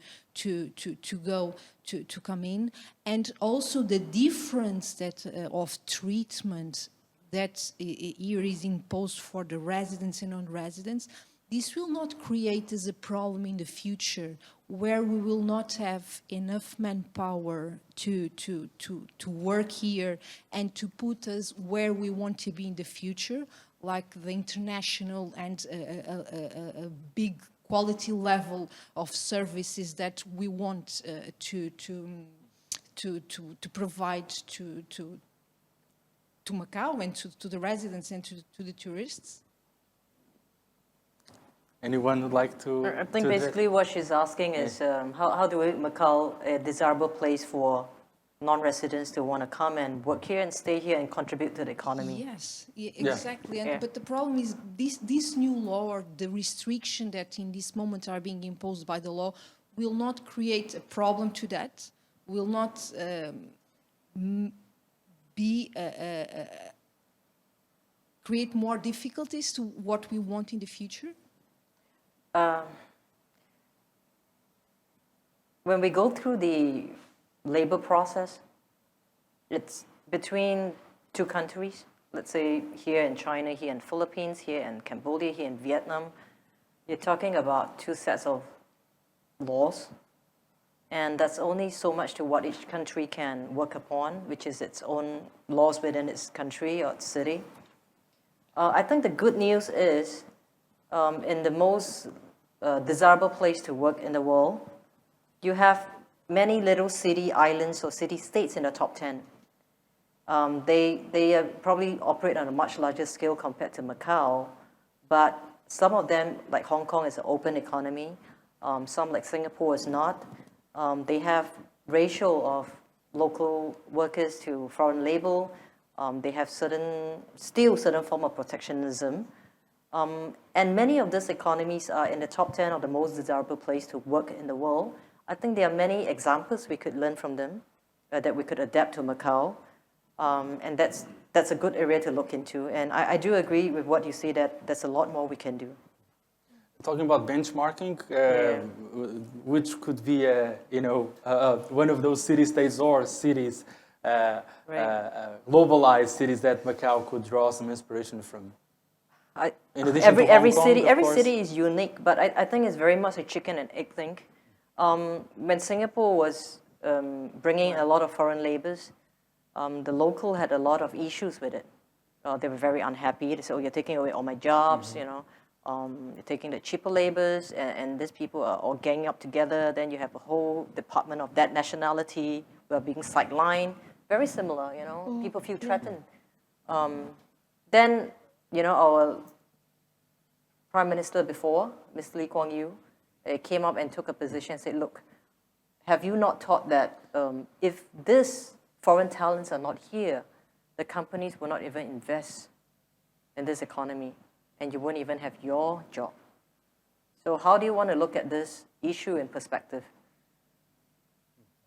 go to come in, and also the difference that of treatment that here is imposed for the residents and non-residents. this will not create as a problem in the future where we will not have enough manpower to work here and to put us where we want to be in the future, like the international and a big quality level of services that we want to provide to Macau and to the residents and to the tourists? Anyone would like to? I think basically what she's asking is how do we make Macau a desirable place for non-residents to want to come and work here and stay here and contribute to the economy? Yes, exactly. Yeah. But the problem is this new law or the restriction that in this moment are being imposed by the law will not create a problem to that, will not create more difficulties to what we want in the future? When we go through the labor process, it's between two countries. Let's say here in China, here in Philippines, here in Cambodia, here in Vietnam. You're talking about two sets of laws. And that's only so much to what each country can work upon, which is its own laws within its country or its city. I think the good news is in the most desirable place to work in the world, you have many little city islands or city-states in the top 10. They probably operate on a much larger scale compared to Macau, but some of them, like Hong Kong, is an open economy. Some, like Singapore, is not. They have ratio of local workers to foreign labor. They have still certain form of protectionism. And many of these economies are in the top 10 of the most desirable place to work in the world. I think there are many examples we could learn from them that we could adapt to Macau. And that's a good area to look into. And I do agree with what you say that there's a lot more we can do. Talking about benchmarking, which could be, one of those city-states or cities, globalized cities that Macau could draw some inspiration from. In addition to Hong Kong, every city is unique, but I think it's very much a chicken and egg thing. When Singapore was bringing in a lot of foreign laborers, the local had a lot of issues with it. They were very unhappy. They said, "Oh, you're taking away all my jobs, you're taking the cheaper laborers, and these people are all ganging up together. Then you have a whole department of that nationality who are being sidelined." Very similar, people feel threatened. Then, our Prime Minister before, Mr. Lee Kuan Yew, came up and took a position and said, "Look, have you not thought that if these foreign talents are not here, the companies will not even invest in this economy, and you won't even have your job? So how do you want to look at this issue in perspective?"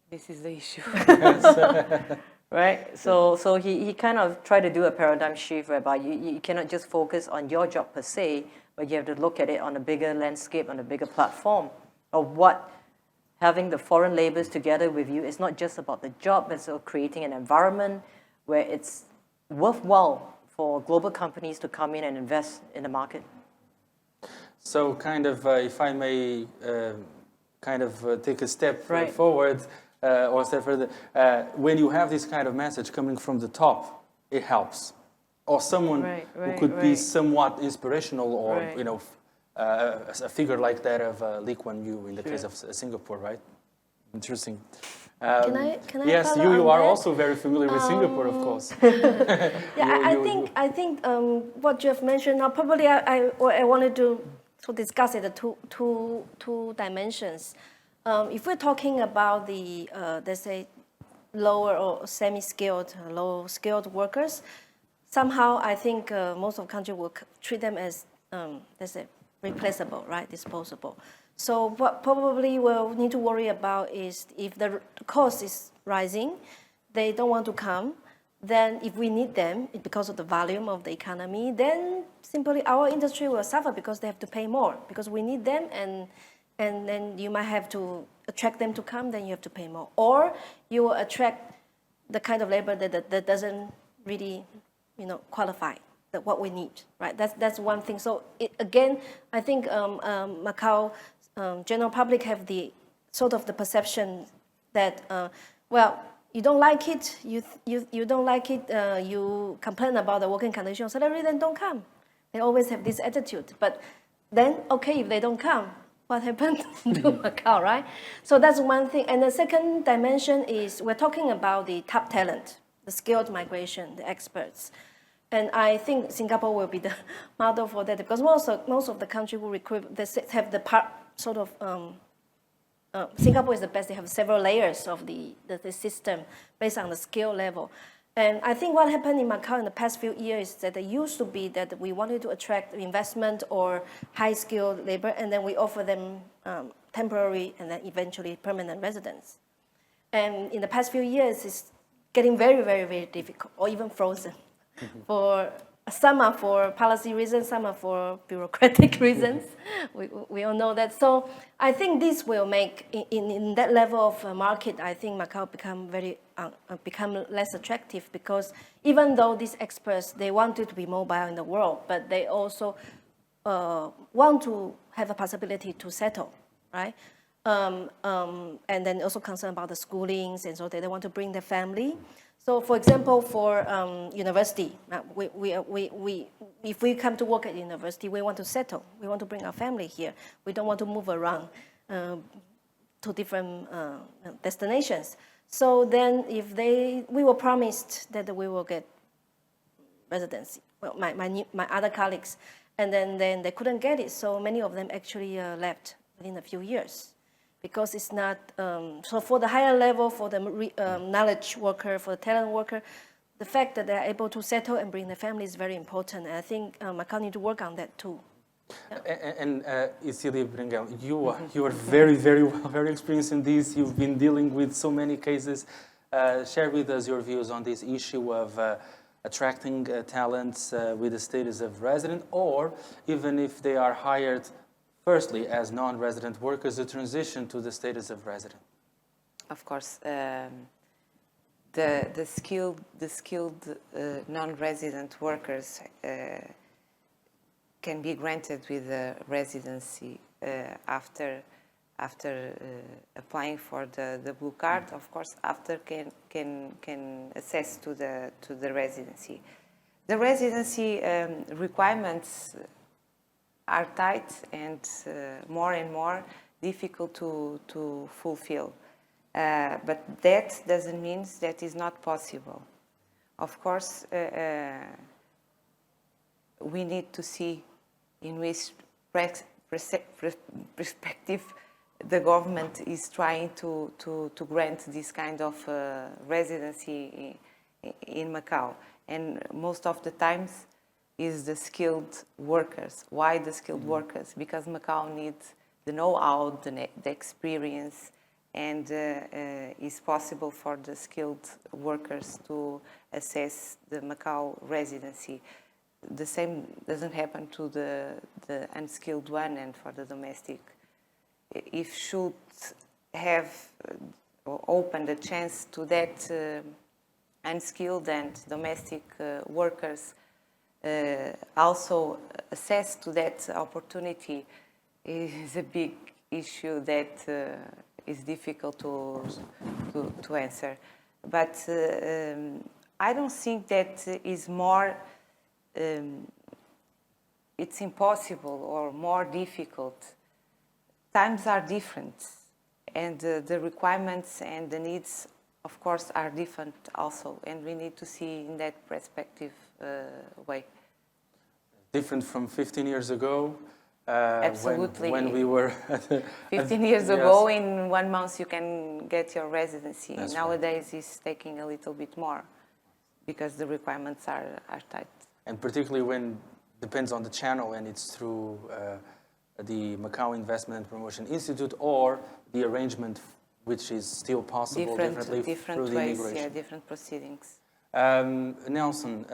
This is the issue. Right? So he kind of tried to do a paradigm shift whereby you cannot just focus on your job per se, but you have to look at it on a bigger landscape, on a bigger platform of what having the foreign laborers together with you is not just about the job, but also creating an environment where it's worthwhile for global companies to come in and invest in the market. So kind of, if I may take a step Right. forward or a step further, when you have this kind of message coming from the top, it helps. Or someone who could be somewhat inspirational or, Right. A figure like that of Lee Kuan Yew in the case of Singapore, right? Interesting. Can I yes, follow you on are that? also very familiar with Singapore, of course. I think what you have mentioned now, probably I wanted to discuss it two dimensions. If we're talking about the let's say lower or semi-skilled, low-skilled workers, somehow I think most of the country will treat them as let's say replaceable, right, disposable. So what probably we'll need to worry about is if the cost is rising, they don't want to come. Then if we need them because of the volume of the economy, then simply our industry will suffer because they have to pay more because we need them, and then you might have to attract them to come, then you have to pay more. Or you will attract the kind of labor that doesn't really qualify what we need, right? That's one thing. So again, I think Macau general public have the sort of the perception that well, you don't like it, you don't like it, you complain about the working condition or salary, then don't come. They always have this attitude. But then, okay, if they don't come, what happened to Macau, right? So that's one thing. And the second dimension is we're talking about the top talent, the skilled migration, the experts. And I think Singapore will be the model for that because most of the country will recruit, they have the part sort of, Singapore is the best. They have several layers of the system based on the skill level. And I think what happened in Macau in the past few years is that it used to be that we wanted to attract investment or high-skilled labor, and then we offer them temporary and then eventually permanent residence. And in the past few years, it's getting very, very, very difficult, or even frozen. For some are for policy reasons, some are for bureaucratic reasons. We all know that. So I think this will make, in that level of market, I think Macau become less attractive because even though these experts, they wanted to be mobile in the world, but they also want to have a possibility to settle, right? And then also concerned about the schoolings, and so they want to bring their family. So, for example, for university, if we come to work at university, we want to settle. We want to bring our family here. We don't want to move around to different destinations. So then, we were promised that we will get residency. Well, my other colleagues, and then they couldn't get it. So many of them actually left within a few years. Because it's not, so for the higher level, for the knowledge worker, for the talent worker, the fact that they're able to settle and bring their family is very important. And I think Macau need to work on that too. Yeah. And Isilia Brengel, you are very, very well, very experienced in this. You've been dealing with so many cases. Share with us your views on this issue of attracting talents with the status of resident, or even if they are hired firstly, as non-resident workers, the transition to the status of resident? Of course, the skilled non-resident workers can be granted with a residency after applying for the blue card. Of course, after can access to the residency. The residency requirements are tight and more difficult to fulfill. But that doesn't mean that is not possible. Of course, we need to see in which perspective the government is trying to grant this kind of residency in Macau. And most of the times, is the skilled workers. Why the skilled workers? Because Macau needs the know-how, the experience, and it's possible for the skilled workers to access the Macau residency. The same doesn't happen to the unskilled one and for the domestic. If should have opened a chance to that unskilled and domestic workers also access to that opportunity is a big issue that is difficult to answer. But I don't think that is more, it's impossible or more difficult. Times are different, and the requirements and the needs, of course, are different also, and we need to see in that perspective way. Different from 15 years ago? Absolutely. When we were... 15 years ago, in 1 month, you can get your residency. That's Nowadays, it's taking a little bit more because the requirements are tight. And particularly when depends on the channel, and it's through the Macau Investment and Promotion Institute or the arrangement which is still possible differently different through ways, the immigration. yeah, different proceedings. Nelson,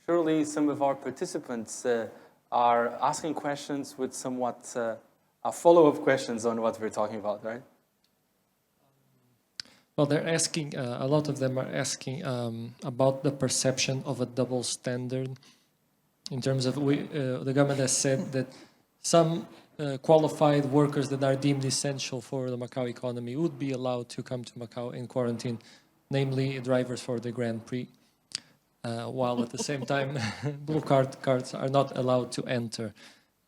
surely some of our participants are asking questions with somewhat follow-up questions on what we're talking about, right? Well, they're asking, a lot of them are asking about the perception of a double standard in terms of, the government has said that some qualified workers that are deemed essential for the Macau economy would be allowed to come to Macau in quarantine, namely drivers for the Grand Prix, while at the same time blue cards are not allowed to enter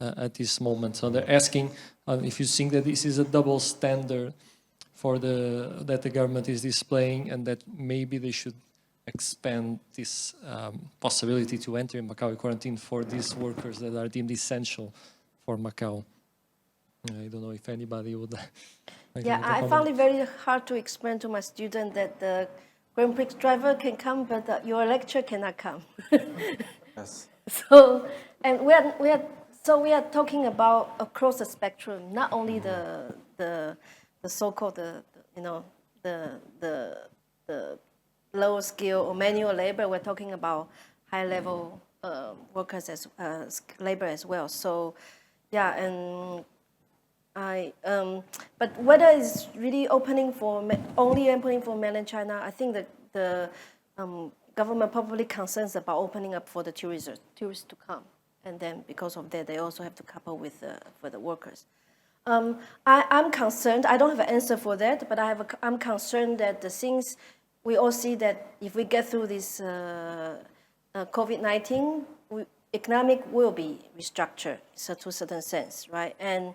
at this moment. So they're asking if you think that this is a double standard that the government is displaying, and that maybe they should expand this possibility to enter in Macau quarantine for these workers that are deemed essential for Macau. I don't know if anybody would. Yeah, I found it very hard to explain to my student that the Grand Prix driver can come, but your lecturer cannot come. Yes. So, and we are talking about across the spectrum, not only the so-called the lower skill or manual labor. We're talking about high-level workers as labor as well. So, yeah, and but whether it's really only opening for mainland China, I think that the government probably concerns about opening up for the tourists to come, and then because of that, they also have to couple with for the workers. I'm concerned. I don't have an answer for that, but I'm concerned that the things we all see that if we get through this COVID-19, economic will be restructured to a certain sense, right? And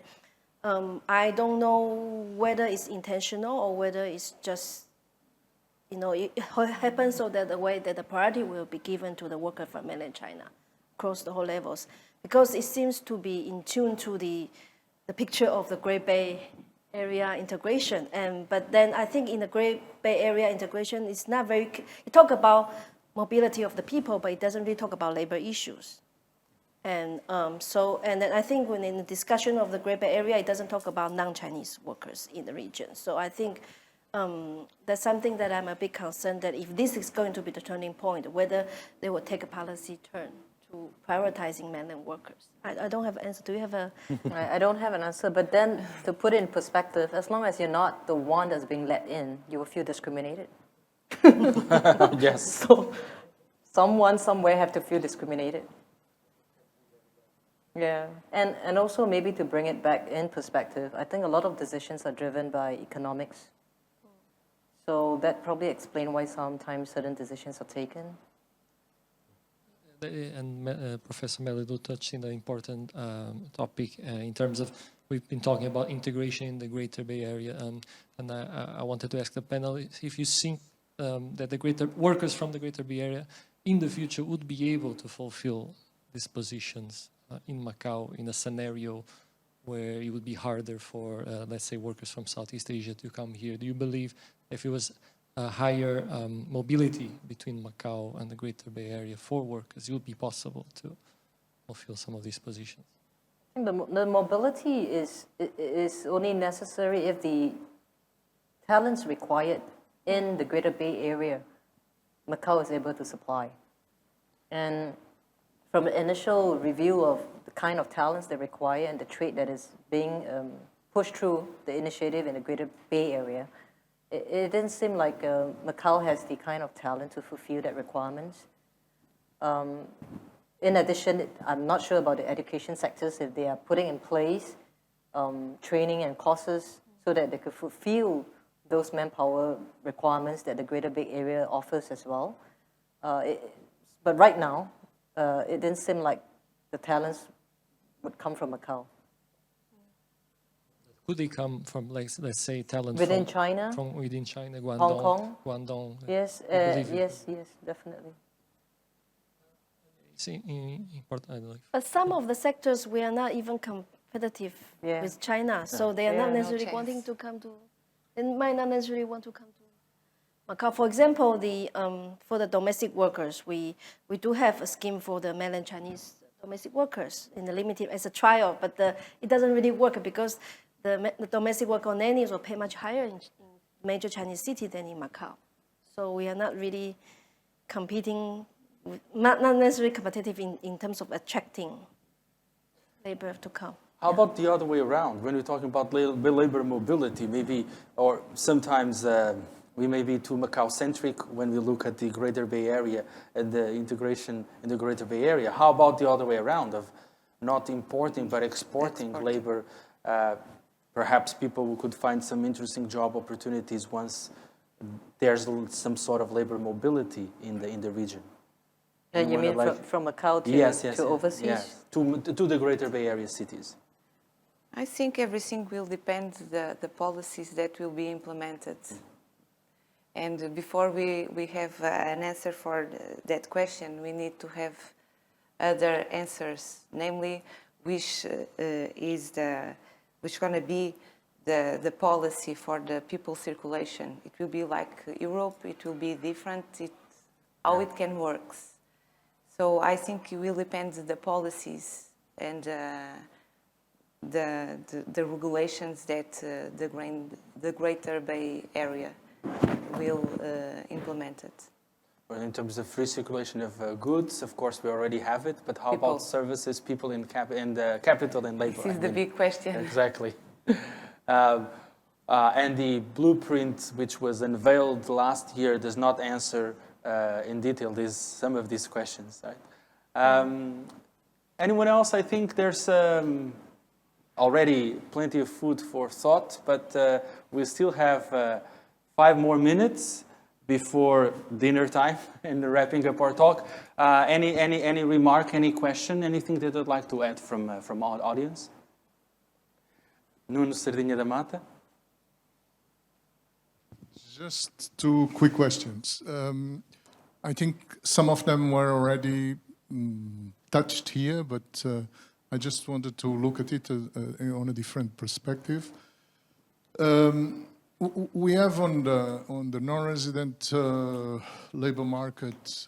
I don't know whether it's intentional or whether it's just, it happens so that the way that the priority will be given to the worker from mainland China across the whole levels, because it seems to be in tune to the picture of the Great Bay Area integration. But then I think in the Great Bay Area integration, it's not very, you talk about mobility of the people, but it doesn't really talk about labor issues. And then I think when in the discussion of the Great Bay Area, it doesn't talk about non-Chinese workers in the region. So I think that's something that I'm a bit concerned that if this is going to be the turning point, whether they will take a policy turn to prioritizing mainland workers. I don't have an answer. Do you have a? I don't have an answer, but then to put it in perspective, as long as you're not the one that's being let in, you will feel discriminated. Yes. So someone somewhere have to feel discriminated. Yeah, and also maybe to bring it back in perspective, I think a lot of decisions are driven by economics. So that probably explains why sometimes certain decisions are taken. And Professor Melidou touched in an important topic in terms of, we've been talking about integration in the Greater Bay Area, and I wanted to ask the panel if you think that the workers from the Greater Bay Area in the future would be able to fulfill these positions in Macau in a scenario where it would be harder for, let's say, workers from Southeast Asia to come here. Do you believe if it was higher mobility between Macau and the Greater Bay Area for workers, it would be possible to fulfill some of these positions? I think the mobility is only necessary if the talents required in the Greater Bay Area, Macau is able to supply. And from the initial review of the kind of talents they require and the trade that is being pushed through the initiative in the Greater Bay Area, it didn't seem like Macau has the kind of talent to fulfill that requirements. In addition, I'm not sure about the education sectors, if they are putting in place training and courses so that they could fulfill those manpower requirements that the Greater Bay Area offers as well. But right now, it didn't seem like the talents would come from Macau. Could they come from, like, let's say, talent within China? From within China, Guangdong, Hong Kong? Guangdong. Yes, yes, definitely. It's important. I don't know. But some of the sectors we are not even competitive with China, so they are not necessarily wanting to come to. They might not necessarily want to come to Macau. For example, for the domestic workers, we do have a scheme for the mainland Chinese domestic workers in the limited as a trial, but it doesn't really work because the domestic worker nannies will pay much higher in major Chinese city than in Macau. So we are not really competing, not necessarily competitive in terms of attracting labor to come. How about the other way around? When we're talking about labor mobility, maybe, or sometimes we may be too Macau-centric when we look at the Greater Bay Area and the integration in the Greater Bay Area. How about the other way around, of not importing but exporting labor? Perhaps people could find some interesting job opportunities once there's some sort of labor mobility in the region. And you mean from Macau to overseas? Yes, to the Greater Bay Area cities. I think everything will depend the policies that will be implemented. And before we have an answer for that question, we need to have other answers, namely which going to be the policy for the people circulation. It will be like Europe, it will be different, how it can work. So I think it will depend the policies and the regulations that the Greater Bay Area will implement it. Well, in terms of free circulation of goods, of course, we already have it. But how about services, people in the capital and labor? This is the big question. Exactly. And the blueprint, which was unveiled last year, does not answer in detail some of these questions. Right? Anyone else? I think there's already plenty of food for thought, but we still have 5 more minutes before dinner time and wrapping up our talk. Any remark, any question, anything that you'd like to add from our audience? Nuno Sardinha da Mata. Just 2 quick questions. I think some of them were already touched here, but I just wanted to look at it on a different perspective. We have on the non-resident labor market,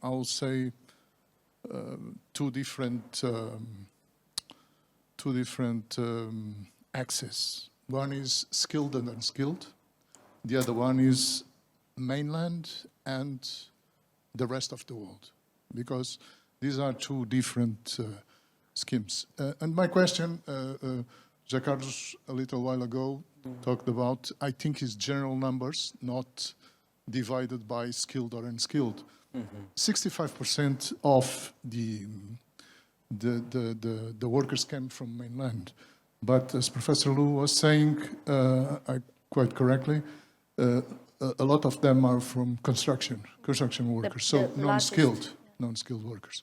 I'll say, two different axes. One is skilled and unskilled. The other one is mainland and the rest of the world, because these are 2 different schemes. And my question, José Carlos a little while ago talked about, I think, his general numbers, not divided by skilled or unskilled. 65% of the workers came from mainland. But as Professor Lu was saying, quite correctly, a lot of them are from construction workers, so non-skilled workers.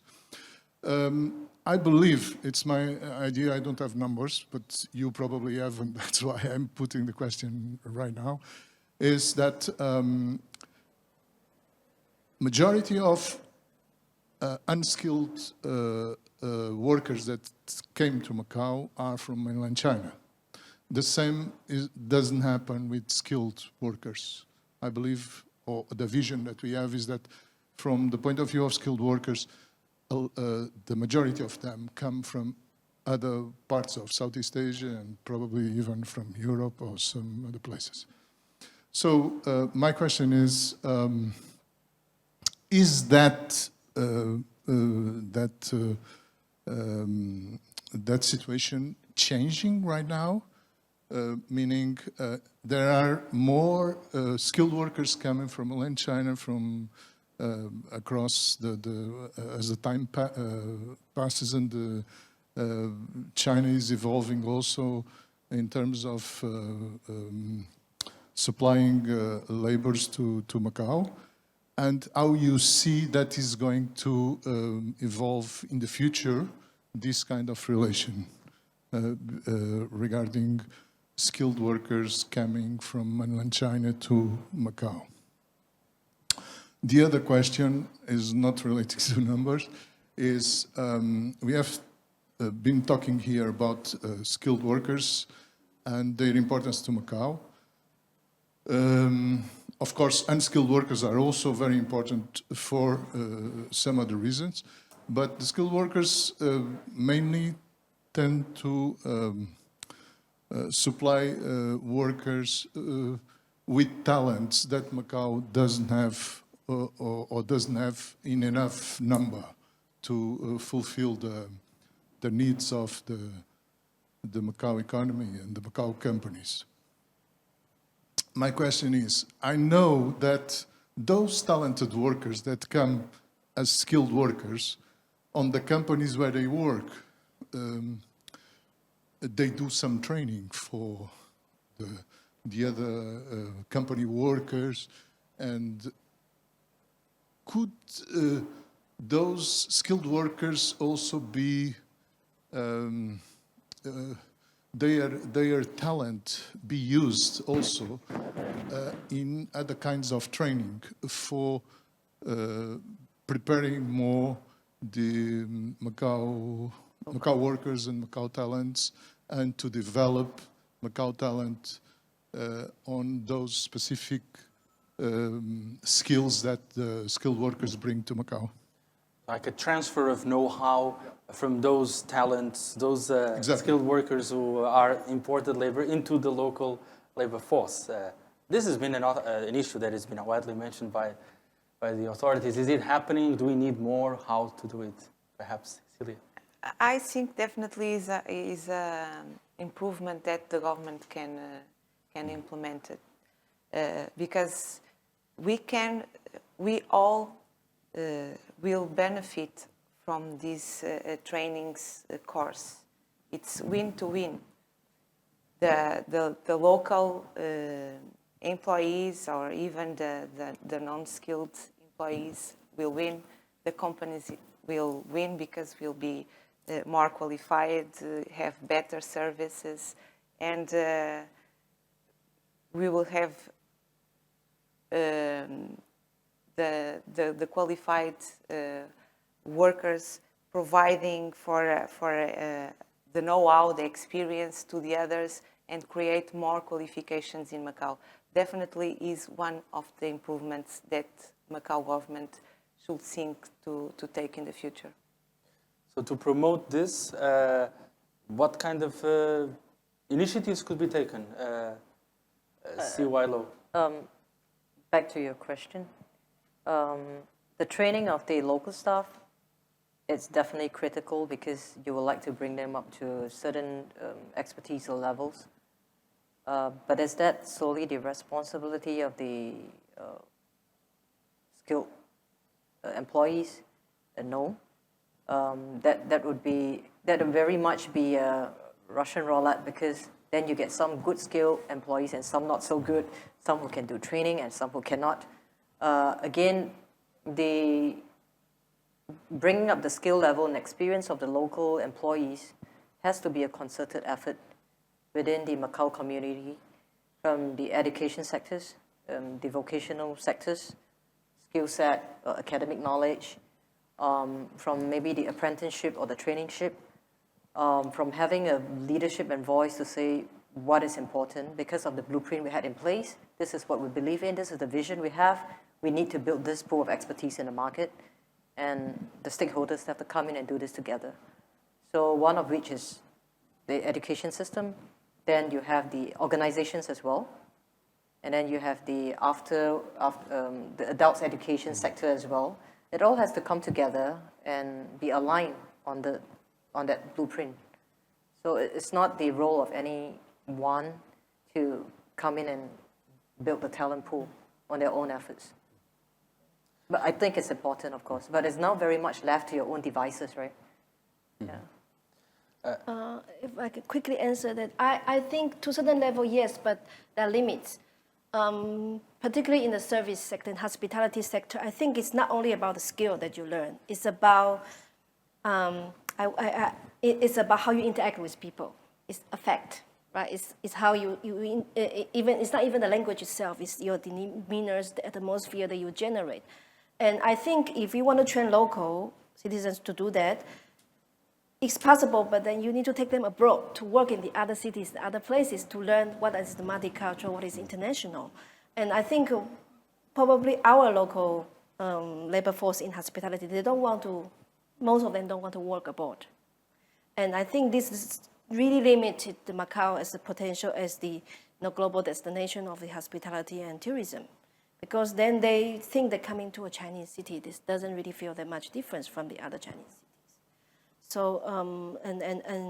I believe, it's my idea, I don't have numbers, but you probably have, and that's why I'm putting the question right now, is that majority of unskilled workers that came to Macau are from mainland China. The same doesn't happen with skilled workers. I believe, or the vision that we have is that from the point of view of skilled workers, the majority of them come from other parts of Southeast Asia and probably even from Europe or some other places. So my question is that situation changing right now? Meaning there are more skilled workers coming from mainland China, from across as the time passes, and China is evolving also in terms of supplying labors to Macau, and how you see that is going to evolve in the future, this kind of relation regarding skilled workers coming from mainland China to Macau. The other question is not related to numbers, is we have been talking here about skilled workers and their importance to Macau. Of course, unskilled workers are also very important for some other reasons, but the skilled workers mainly tend to supply workers with talents that Macau doesn't have or doesn't have in enough number to fulfill the needs of the Macau economy and the Macau companies. my question is, I know that those talented workers that come as skilled workers on the companies where they work, they do some training for the other company workers, and could those skilled workers also be their talent be used also in other kinds of training for preparing more the Macau workers and Macau talents, and to develop Macau talent on those specific skills that the skilled workers bring to Macau? Like a transfer of know-how from those talents, those Exactly. skilled workers who are imported labor into the local labor force. This has been an issue that has been widely mentioned by the authorities. Is it happening? Do we need more? How to do it? Perhaps, Celia. I think definitely is a improvement that the government can implement it, because we all will benefit from this trainings course. It's win to win. The local employees, or even the non-skilled employees, will win. The companies will win because we'll be more qualified, have better services, and we will have the qualified workers providing for the know-how, the experience to the others, and create more qualifications in Macau. Definitely is one of the improvements that Macau government should think to take in the future. So to promote this, what kind of initiatives could be taken? CYLO. Back to your question. The training of the local staff, it's definitely critical because you would like to bring them up to certain expertise or levels. But is that solely the responsibility of the skilled employees? No. That would very much be a Russian roulette, because then you get some good skilled employees and some not so good, some who can do training and some who cannot. Again, the bringing up the skill level and experience of the local employees has to be a concerted effort within the Macau community, from the education sectors, the vocational sectors, skill set, academic knowledge, from maybe the apprenticeship or the traineeship, from having a leadership and voice to say what is important because of the blueprint we had in place. This is what we believe in. This is the vision we have. We need to build this pool of expertise in the market, and the stakeholders have to come in and do this together. So one of which is the education system. Then you have the organizations as well. And then you have the the adults education sector as well. It all has to come together and be aligned on that blueprint. So it's not the role of any one to come in and build the talent pool on their own efforts. But I think it's important, of course. But it's now very much left to your own devices, right? Yeah. If I could quickly answer that, I think to a certain level, yes, but there are limits. Particularly in the service sector and hospitality sector, I think it's not only about the skill that you learn. It's about it's about how you interact with people. It's affect, right? It's how you even it's not even the language itself. It's your demeanors, the atmosphere that you generate. And I think if you want to train local citizens to do that, it's possible, but then you need to take them abroad to work in the other cities, the other places, to learn what is the multicultural, what is international. And I think probably our local labor force in hospitality, most of them don't want to work abroad. And I think this is really limited the Macau as the potential as the global destination of the hospitality and tourism. Because then they think that coming to a Chinese city, this doesn't really feel that much difference from the other Chinese cities. So,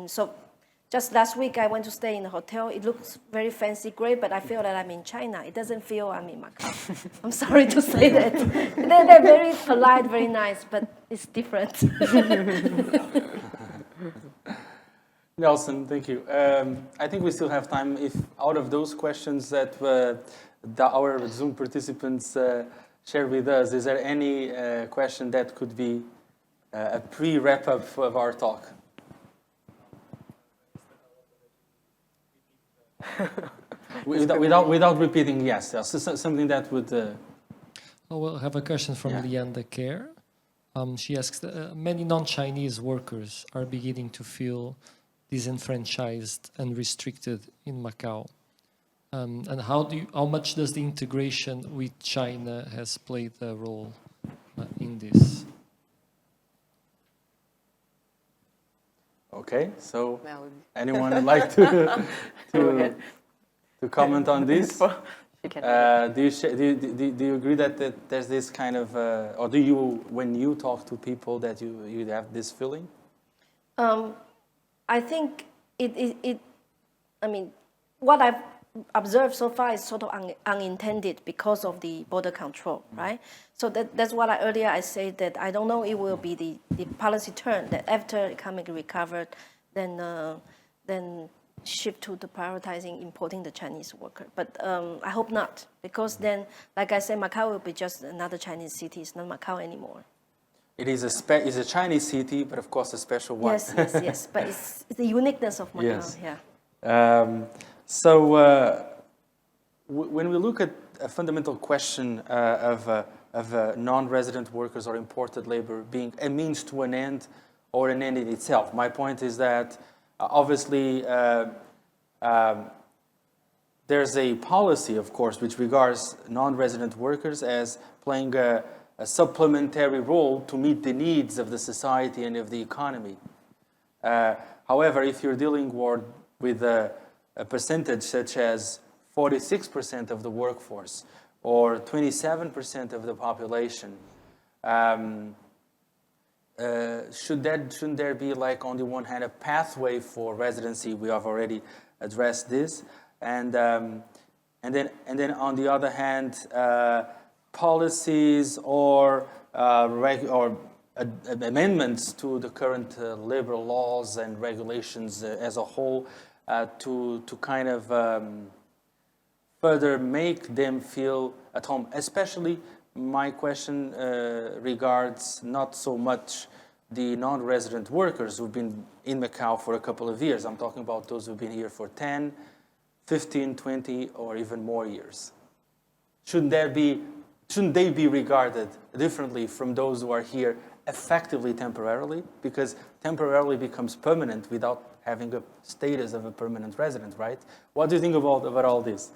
so Just last week, I went to stay in a hotel. It looks very fancy, great, but I feel that I'm in China. It doesn't feel I'm in Macau. I'm sorry to say that. They're very polite, very nice, but it's different. Nelson, thank you. I think we still have time. If out of those questions that our Zoom participants share with us, is there any question that could be a pre-wrap-up of our talk? without repeating, yes. So something that would... Oh, well, I have a question from Leanda Kerr. She asks, many non-Chinese workers are beginning to feel disenfranchised and restricted in Macau. And how much does the integration with China has played a role in this? Okay, so Melody. anyone would like to comment on this? You can Do you agree that there's this kind of, or do you, when you talk to people, that you have this feeling? I think I mean, what I've observed so far is sort of unintended because of the border control, right? So that's what earlier I said, that I don't know it will be the policy turn, that after economic recovered, then shift to the prioritizing importing the Chinese worker. But I hope not, because then, like I said, Macau will be just another Chinese city. It's not Macau anymore. It is a Chinese city, but of course a special one. Yes. But it's the uniqueness of Macau, Yes. yeah. When we look at a fundamental question of non-resident workers or imported labor being a means to an end or an end in itself, my point is that obviously there's a policy, of course, which regards non-resident workers as playing a supplementary role to meet the needs of the society and of the economy. However, if you're dealing with a percentage such as 46% of the workforce or 27% of the population, shouldn't there be, like, on the one hand, a pathway for residency? We have already addressed this, and then on the other hand, policies or amendments to the current labor laws and regulations as a whole to kind of further make them feel at home. Especially, my question regards not so much the non-resident workers who've been in Macau for a couple of years. I'm talking about those who've been here for 10, 15, 20, or even more years. Shouldn't they be regarded differently from those who are here effectively temporarily? Because temporarily becomes permanent without having a status of a permanent resident, right? What do you think about all this?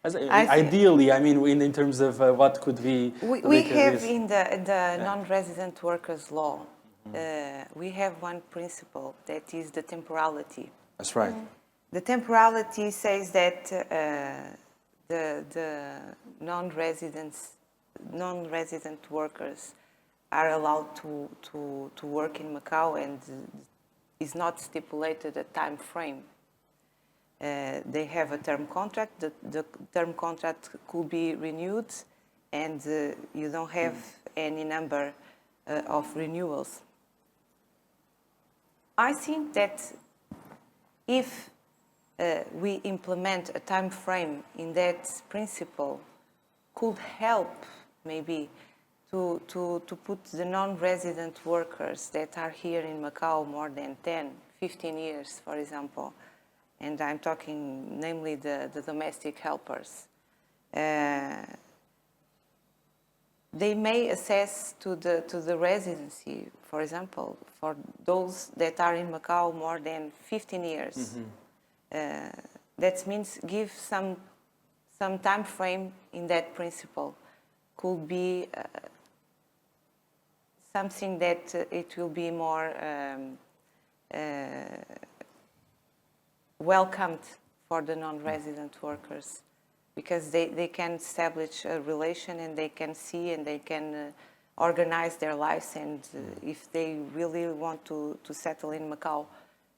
Ideally, I mean, in terms of what could be... We have in the non-resident workers law, we have one principle, that is the temporality. That's right. The temporality says that the non-resident workers are allowed to work in Macau, and is not stipulated a time frame. They have a term contract. The term contract could be renewed, and you don't have any number of renewals. I think that if we implement a time frame in that principle, could help maybe to put the non-resident workers that are here in Macau more than 10, 15 years, for example, and I'm talking namely the domestic helpers. They may assess to the residency, for example, for those that are in Macau more than 15 years. That means give some time frame in that principle. Could be something that it will be more welcomed for the non-resident workers, because they can establish a relation, and they can see, and they can organize their lives, and if they really want to settle in Macau,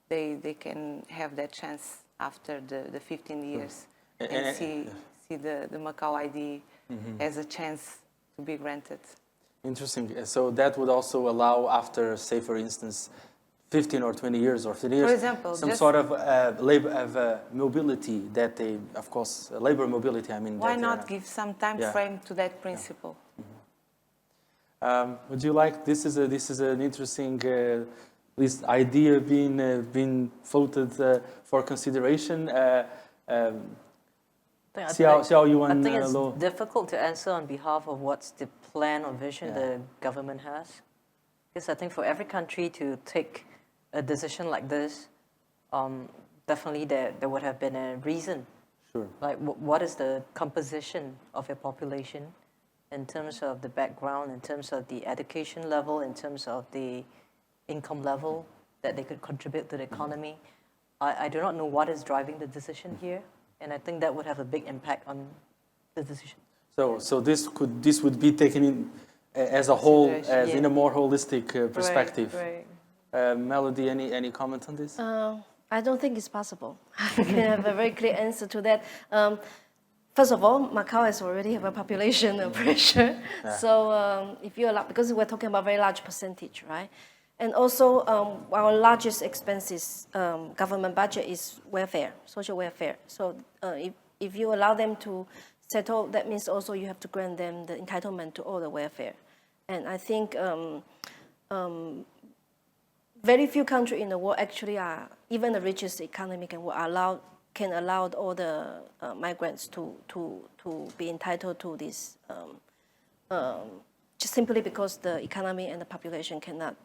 they can have that chance after the 15 years and see the Macau ID as a chance to be granted. Interesting. So that would also allow after, say, for instance, 15 or 20 years or 30 years, For example, some just- sort of labor of mobility that they, of course, labor mobility. I mean, Why that, not give some time yeah. frame to that principle? Would you like? This is an interesting this idea being floated for consideration. I Xiao Yuan, think it's Lo. difficult to answer on behalf of what's the plan or vision Yeah. the government has. Because I think for every country to take a decision like this, definitely there would have been a reason. Sure. Like what is the composition of your population in terms of the background, in terms of the education level, in terms of the income level that they could contribute to the economy. I do not know what is driving the decision here, and I think that would have a big impact on the decision. So this would be taken in as a whole, as in Yeah. a more holistic perspective. Right. Melody, any comment on this? I don't think it's possible. I can have a very clear answer to that. First of all, Macau has already have a population pressure. So if you allow, because we're talking about very large percentage, right? And also our largest expenses, government budget is welfare, social welfare. So if you allow them to settle, that means also you have to grant them the entitlement to all the welfare. And I think very few countries in the world actually are, even the richest economy can allow all the migrants to be entitled to this, just simply because the economy and the population cannot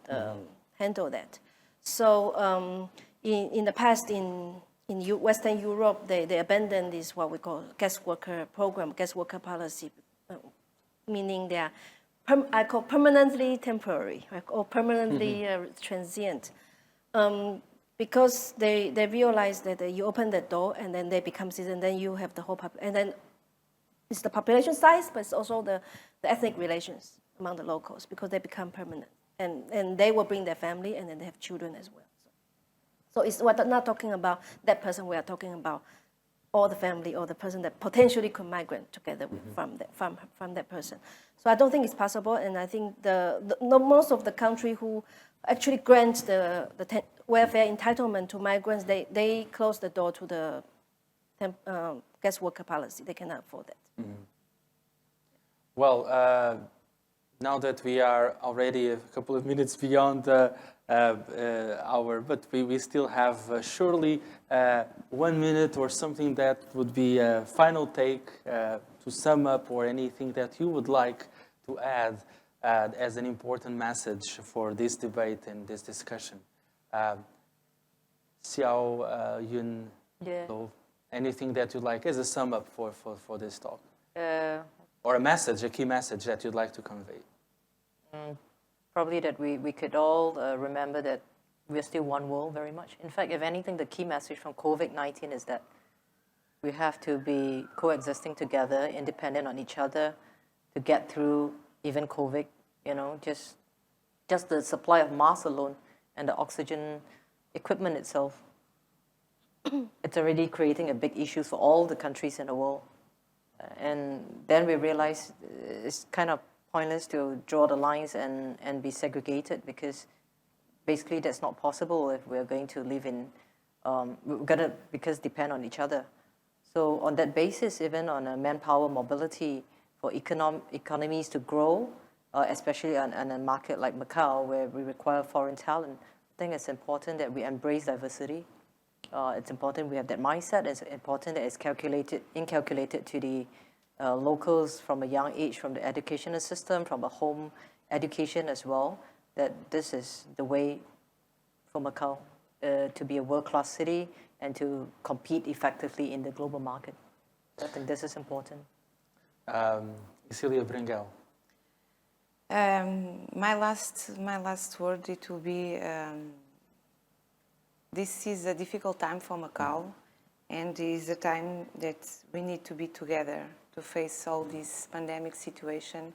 handle that. So in the past, in Western Europe, they abandoned this what we call guest worker program, guest worker policy, meaning they are I call permanently temporary, right, or permanently transient. Because they realize that you open the door and then they become citizens, then you have the whole and then it's the population size, but it's also the ethnic relations among the locals because they become permanent. And they will bring their family and then they have children as well. So we're not talking about that person, we are talking about all the family or the person that potentially could migrate together from that person. So I don't think it's possible, and I think most of the country who actually grant the welfare entitlement to migrants, they close the door to the guest worker policy. They cannot afford that. Well, now that we are already a couple of minutes beyond hour, but we still have surely 1 minute or something that would be a final take to sum up, or anything that you would like to add as an important message for this debate and this discussion. Xiao Yun, Yeah. anything that you'd like as a sum up for this talk? Or a message, a key message that you'd like to convey? Probably that we could all remember that we're still one world very much. In fact, if anything, the key message from COVID-19 is that we have to be coexisting together, independent on each other, to get through even COVID. You know, just the supply of masks alone and the oxygen equipment itself, it's already creating a big issue for all the countries in the world. And then we realize it's kind of pointless to draw the lines and be segregated, because basically that's not possible if we're going to live in, we're going to depend on each other. So on that basis, even on a manpower mobility for economies to grow, especially on a market like Macau where we require foreign talent, I think it's important that we embrace diversity. It's important we have that mindset. It's important that it's inculcated to the locals from a young age, from the educational system, from a home education as well, that this is the way for Macau to be a world-class city and to compete effectively in the global market. I think this is important. Cecilia Brengel. My last word, it will be, this is a difficult time for Macau, and it is a time that we need to be together to face all this pandemic situation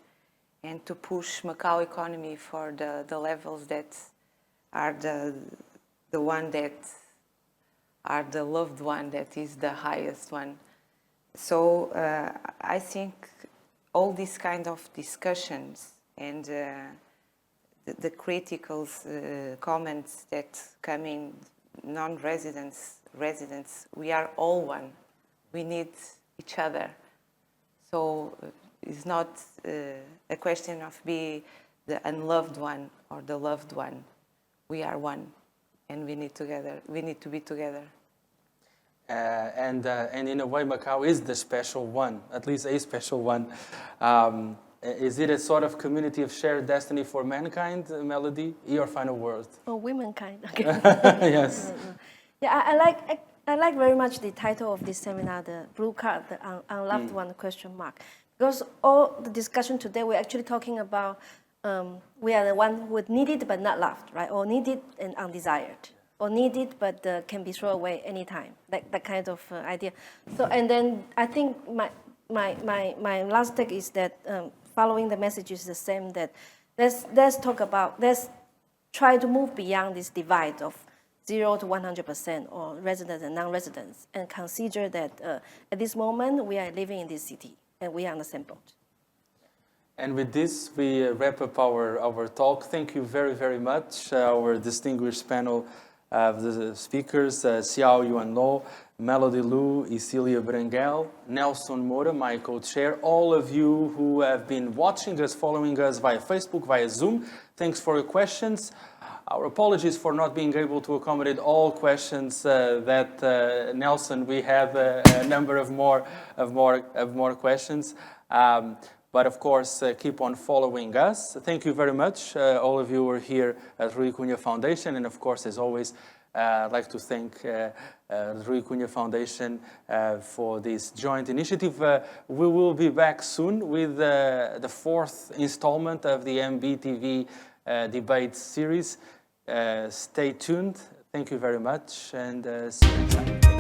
and to push Macau economy for the levels that are the one that are the loved one, that is the highest one. So I think all these kind of discussions and the critical comments that come in non-residents, residents, we are all one. We need each other. So it's not a question of be the unloved one or the loved one. We are one, and we need together. We need to be together. And in a way, Macau is the special one, at least a special one. Is it a sort of community of shared destiny for mankind, Melody? Your final word. Oh, womankind. Okay. Yes. Yeah, I like very much the title of this seminar, the blue card, the unloved one question mark, because all the discussion today we're actually talking about we are the one who needed but not loved, right? Or needed and undesired, or needed but can be thrown away anytime, that kind of idea. So, and then I think my last take is that following the message is the same, that let's try to move beyond this divide of 0 to 100% or residents and non-residents, and consider that at this moment we are living in this city and we are on the same boat. And with this, we wrap up our talk. Thank you very, very much, our distinguished panel of the speakers, Xiao Yuan Lo, Melody Lu, Isilia Brangel, Nelson Moura, my co-chair, all of you who have been watching us, following us via Facebook, via Zoom. Thanks for your questions. Our apologies for not being able to accommodate all questions that Nelson, we have a number of more questions. But of course, keep on following us. Thank you very much. All of you who are here at Rui Cunha Foundation. And of course, as always, I'd like to thank Rui Cunha Foundation for this joint initiative. We will be back soon with the fourth installment of the MBtv debate series. Stay tuned. Thank you very much, and see you next time.